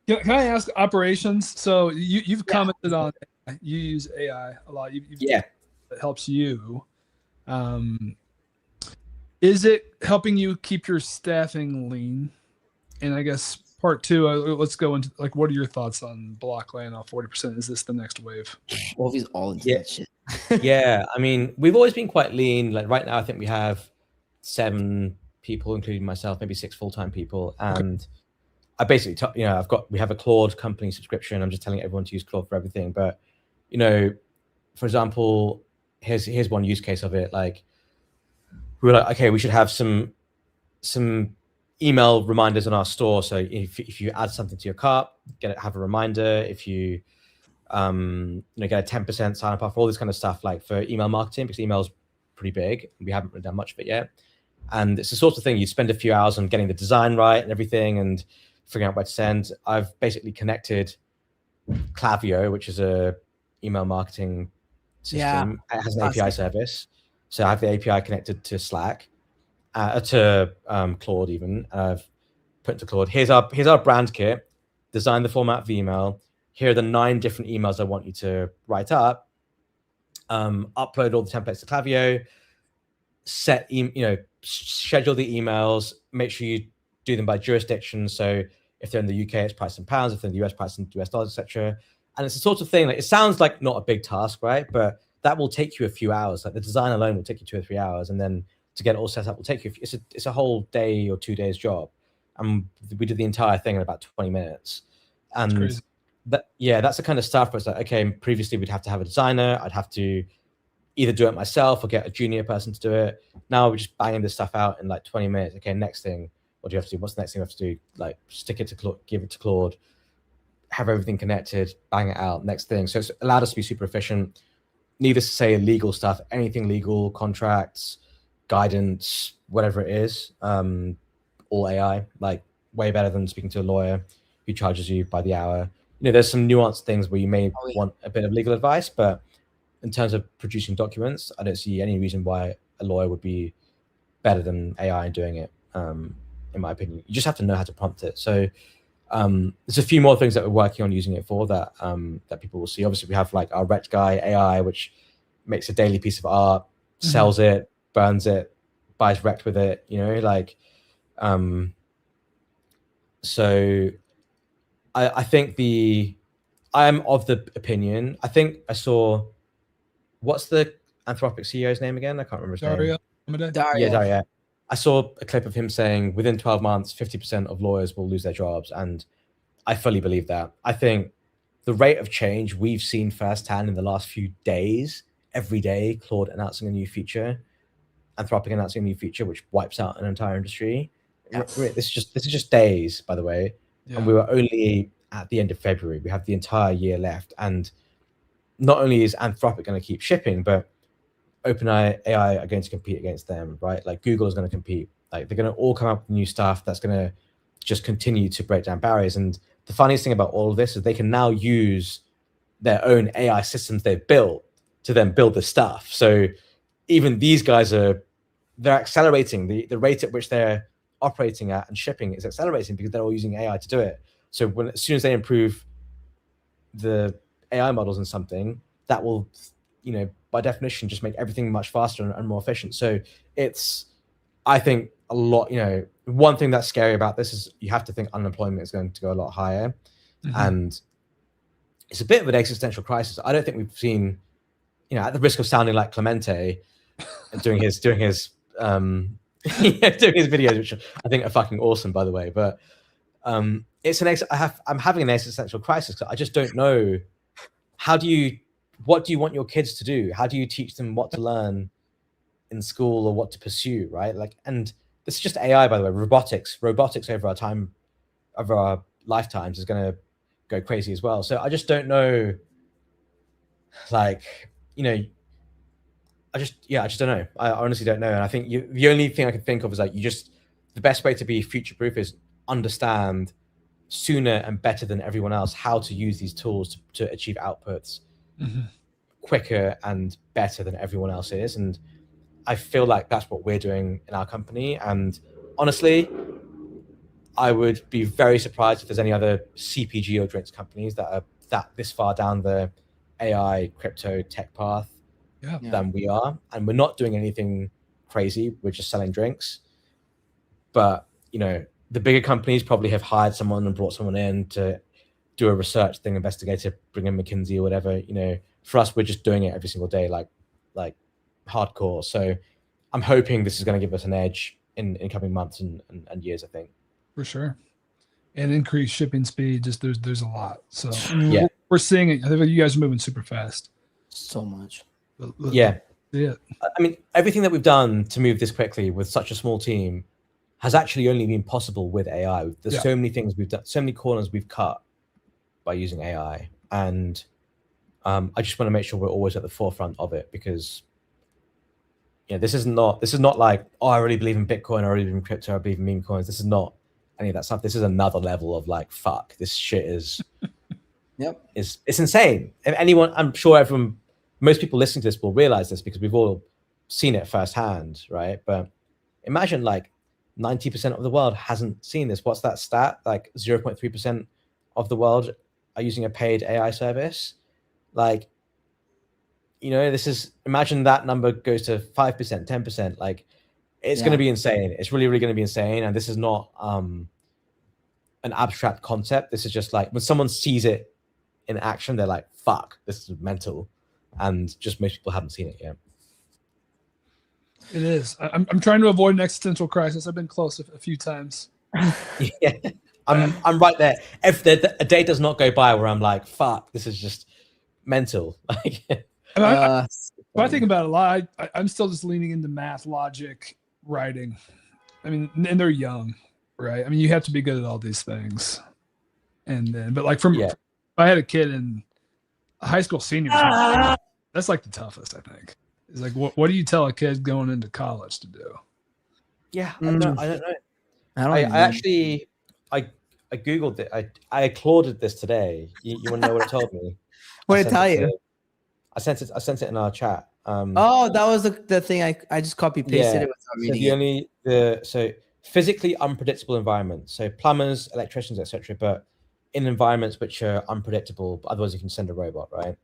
I ask operations? So you've commented on you use AI a lot. It helps you. Is it helping you keep your staffing lean? And I guess part two, let's go into like, what are your thoughts on block laying off 40%? Is this the next wave? Wolfie's all into that shit. Yeah, I mean, we've always been quite lean. Like right now, I think we have 7 people, including myself, maybe 6 full-time people. And I basically, we have a Claude company subscription. I'm just telling everyone to use Claude for everything. But, for example, here's one use case of it. Like, we were like, okay, we should have some email reminders on our store. So if you add something to your cart, have a reminder. If you get a 10% sign up offer, all this kind of stuff, like for email marketing, because email's pretty big. We haven't really done much of it yet. And it's the sort of thing you spend a few hours on getting the design right and everything and figuring out where to send. I've basically connected Klaviyo, which is a email marketing system. Yeah. It has an API service. So I have the API connected to Slack, to Claude even. I've put into Claude, here's our brand kit, design the format of the email. Here are the 9 different emails I want you to write up. Upload all the templates to Klaviyo, schedule the emails, make sure you do them by jurisdiction. So if they're in the UK, it's priced in pounds. If they're in the US, priced in US dollars, etc. And it's the sort of thing, like, it sounds like not a big task, right? But that will take you a few hours. Like the design alone will take you 2 or 3 hours. And then to get it all set up will take you, it's a whole day or 2 days job. And we did the entire thing in about 20 minutes. And that's the kind of stuff where it's like, okay, previously we'd have to have a designer. I'd have to either do it myself or get a junior person to do it. Now we're just banging this stuff out in like 20 minutes. Okay, next thing, what do you have to do? What's the next thing you have to do? Like stick it to Claude, give it to Claude, have everything connected, bang it out, next thing. So it's allowed us to be super efficient. Needless to say, legal stuff, anything legal, contracts, guidance, whatever it is, all AI, like way better than speaking to a lawyer who charges you by the hour. There's some nuanced things where you may want a bit of legal advice, but in terms of producing documents, I don't see any reason why a lawyer would be better than AI in doing it, in my opinion. You just have to know how to prompt it. So there's a few more things that we're working on using it for that people will see. Obviously, we have like our REKT guy AI, which makes a daily piece of art, sells it, burns it, buys REKT with it, so I think I'm of the opinion, I think I saw, what's the Anthropic CEO's name again? I can't remember his name. Dario. I saw a clip of him saying within 12 months, 50% of lawyers will lose their jobs. And I fully believe that. I think the rate of change we've seen firsthand in the last few days, every day, Claude announcing a new feature, Anthropic announcing a new feature, which wipes out an entire industry. This is just days, by the way. Yeah. And we were only at the end of February. We have the entire year left. And not only is Anthropic going to keep shipping, but OpenAI are going to compete against them, right? Like Google is going to compete. Like they're going to all come up with new stuff that's going to just continue to break down barriers. And the funniest thing about all of this is they can now use their own AI systems they've built to then build the stuff. So even these guys they're accelerating. The rate at which they're operating at and shipping is accelerating because they're all using AI to do it. So as soon as they improve the AI models in something, that will, by definition, just make everything much faster and more efficient. So I think a lot, one thing that's scary about this is you have to think unemployment is going to go a lot higher. And it's a bit of an existential crisis. I don't think we've seen, at the risk of sounding like Clemente doing his doing his videos, which I think are fucking awesome, by the way. But I'm having an existential crisis. I just don't know. What do you want your kids to do? How do you teach them what to learn in school or what to pursue, right? And this is just AI, by the way. Robotics over our lifetimes is going to go crazy as well. So I just don't know. I just don't know. I honestly don't know. And I think the only thing I can think of is the best way to be future-proof is understand sooner and better than everyone else how to use these tools to achieve outputs quicker and better than everyone else is. And I feel like that's what we're doing in our company. And honestly, I would be very surprised if there's any other CPG or drinks companies that are this far down the AI crypto tech path than we are. And we're not doing anything crazy. We're just selling drinks. But, you know, the bigger companies probably have hired someone and brought someone in to do a research thing, investigator, bring in McKinsey or whatever. You know, for us, we're just doing it every single day, like hardcore. So I'm hoping this is going to give us an edge in coming months and years, I think. For sure. And increased shipping speed. Just there's a lot. So yeah, we're seeing it. I think you guys are moving super fast. So much. Yeah. Yeah. I mean, everything that we've done to move this quickly with such a small team has actually only been possible with AI. There's so many things we've done, so many corners we've cut by using AI. And I just want to make sure we're always at the forefront of it, because this is not like, oh, I really believe in Bitcoin, I really believe in crypto, I believe in meme coins. This is not any of that stuff. This is another level of like, fuck, this shit is it's insane. If anyone, I'm sure most people listening to this will realize this because we've all seen it firsthand, right? But imagine like 90% of the world hasn't seen this. What's that stat? Like 0.3% of the world are using a paid AI service. Like, imagine that number goes to 5%, 10%. Like, it's going to be insane. It's really, really going to be insane. And this is not an abstract concept. This is just like when someone sees it in action, they're like, fuck, this is mental. And just most people haven't seen it yet. It is. I'm trying to avoid an existential crisis. I've been close a few times. Yeah, I'm right there. If a day does not go by where I'm like, fuck, this is just mental. Like, I think about it a lot. I'm still just leaning into math, logic, writing. I mean, and they're young, right? I mean, you have to be good at all these things. And then, but like if I had a kid in high school seniors, that's like the toughest, I think. It's like, what do you tell a kid going into college to do? Yeah, I don't know. I actually Googled it. I applauded this today. You want to know what it told me? What did it tell you? I sent it in our chat. That was the thing. I just copy pasted it without reading it. So physically unpredictable environments. So plumbers, electricians, etc. But in environments which are unpredictable, but otherwise you can send a robot, right?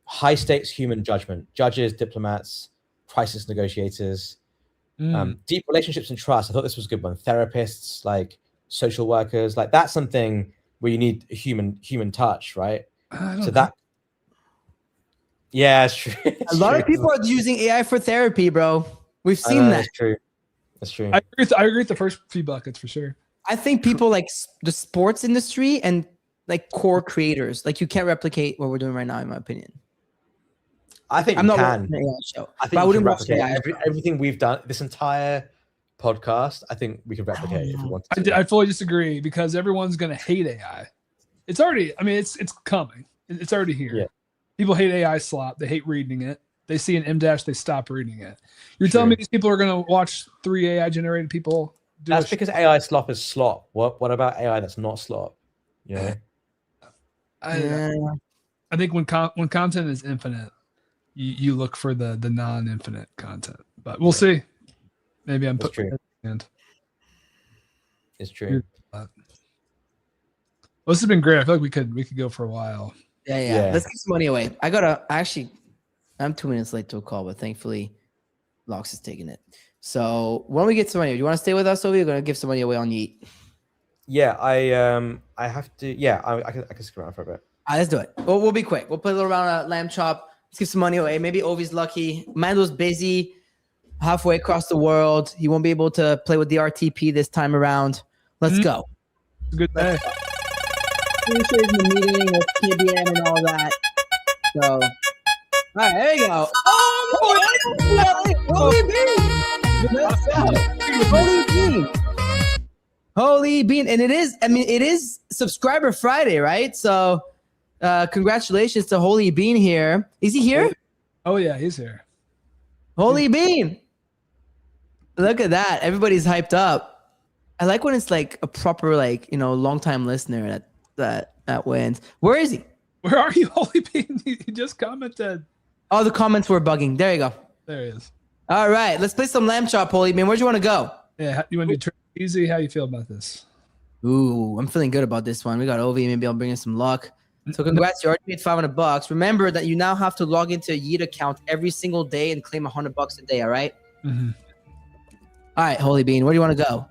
High stakes human judgment, judges, diplomats, crisis negotiators, deep relationships and trust. I thought this was a good one. Therapists, like social workers, like that's something where you need a human touch, right? Yeah, it's true. A lot of people are using AI for therapy, bro. We've seen that. That's true. That's true. I agree with the first few buckets for sure. I think people like the sports industry and like core creators, like you can't replicate what we're doing right now, in my opinion. I think I'm not can. watching an AI show. I think we can replicate everything we've done. This entire podcast, I think we can replicate if we want to. I fully disagree because everyone's going to hate AI. It's already. I mean, it's coming. It's already here. Yeah. People hate AI slop. They hate reading it. They see an M-dash, they stop reading it. You're telling me these people are going to watch 3 AI generated people? That's because AI slop is slop. What about AI that's not slop? Yeah. I think when content is infinite, you look for the non-infinite content. But we'll see. Maybe I'm putting it in. It's true. Well, this has been great. I feel like we could go for a while. Yeah. Let's give some money away. I'm 2 minutes late to a call, but thankfully Lox is taking it. So when we get some money, do you want to stay with us, or we're going to give some money away on Yeet? Yeah, I have to. Yeah, I can stick around for a bit. All right, let's do it. We'll be quick. We'll play a little round of lamb chop. Let's give some money away. Maybe Ovi's lucky. Mando's busy halfway across the world. He won't be able to play with the RTP this time around. Let's go. Good day. He's in the meeting with KBM and all that. So, all right, there you go. Holy bean. Holy bean. And it is Subscriber Friday, right? So congratulations to Holy Bean here. Is he here? Oh yeah, he's here. Holy Bean. Look at that. Everybody's hyped up. I like when it's like a proper, like, long time listener that wins. Where is he? Where are you, Holy Bean? He just commented. Oh, the comments were bugging. There you go. There he is. All right, let's play some lamb chop, Holy Bean. Where'd you want to go? Yeah, you want to do easy? How you feel about this? Ooh, I'm feeling good about this one. We got Ovi. Maybe I'll bring in some luck. So congrats, you already made $500. Remember that you now have to log into a Yeet account every single day and claim $100 a day. All right. Mm-hmm. All right, Holy Bean, where do you want to go?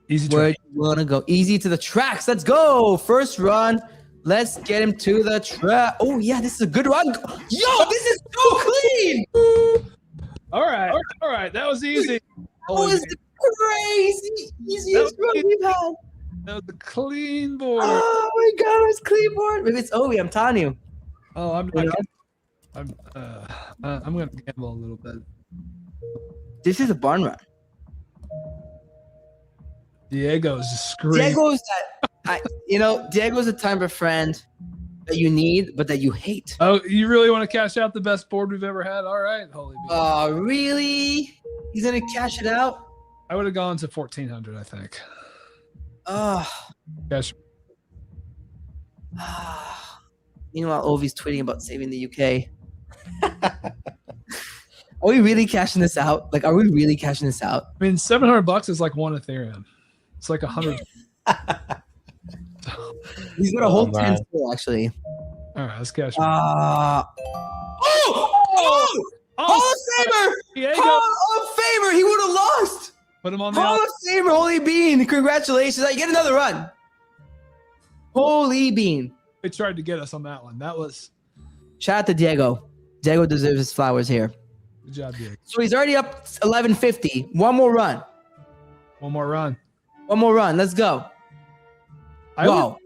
Easy Where track. do you want to go? Easy to the tracks. Let's go. First run. Let's get him to the track. Oh, yeah, this is a good run. Yo, this is so clean. All right. That was easy. Oh, it's crazy. Easiest run we've had. That was a clean board. Oh, my God, it was clean board. Maybe it's Ovi, I'm telling you. Oh, I'm You not. know? I'm gonna gamble a little bit. This is a barn run. Diego's just screaming. Diego's a type of friend that you need, but that you hate. Oh, you really want to cash out the best board we've ever had? All right, Holy Bean. Oh, really? He's gonna cash it out? I would have gone to 1400. I think. Oh. Cash. Meanwhile, Ovi's tweeting about saving the UK. Are we really cashing this out? Like, are we really cashing this out? I mean, $700 is like one Ethereum. It's like 100. He's got a whole man. 10 still, actually. All right, let's cash. Hall of Famer! Diego, Hall of Famer! He would have lost! put him on the. Hall of Famer, Holy Bean! Congratulations! You get another run. Holy Bean! They tried to get us on that one. That was Shout out to Diego. Diego deserves his flowers here. good job, Diego. So he's already up 1150. One more run. One more run. One more run. Let's go. Wow.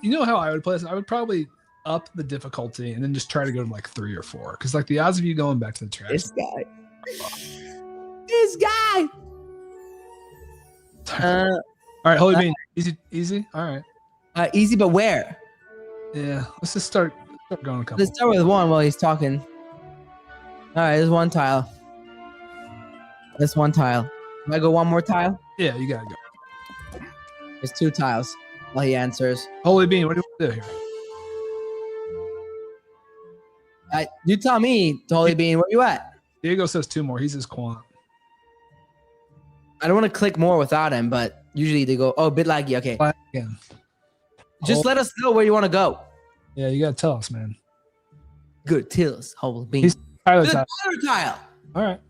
You know how I would play this? I would probably up the difficulty and then just try to go to like 3 or 4. Because like the odds of you going back to the track. This guy. This guy. All right, Holy Bean. Easy. All right. Easy, but where? Yeah. Let's just start going a couple. Let's start with one while he's talking. All right, there's one tile. That's one tile. Can I go one more tile? Yeah, you gotta go. There's 2 tiles while he answers. Holy Bean, what do you want to do here? You tell me, Holy Bean, where you at? Diego says 2 more. He's his quant. I don't want to click more without him, but usually they go, oh, bit laggy. Okay. Again. Just let us know where you want to go. Yeah, you gotta tell us, man. Good. Tills, Holy Bean. He's Tyler There's Tyler. another tile. All right.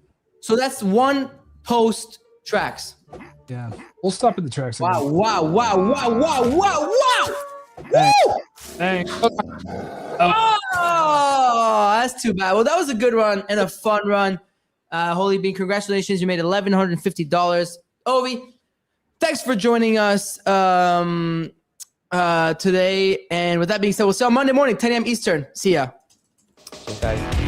So that's 1 post tracks. Yeah. We'll stop at the tracks. Wow. Thanks. Oh, that's too bad. Well, that was a good run and a fun run. Holy Bean, congratulations. You made $1,150. Ovi, thanks for joining us today. And with that being said, we'll see you on Monday morning, 10 a.m. Eastern. See ya. Okay.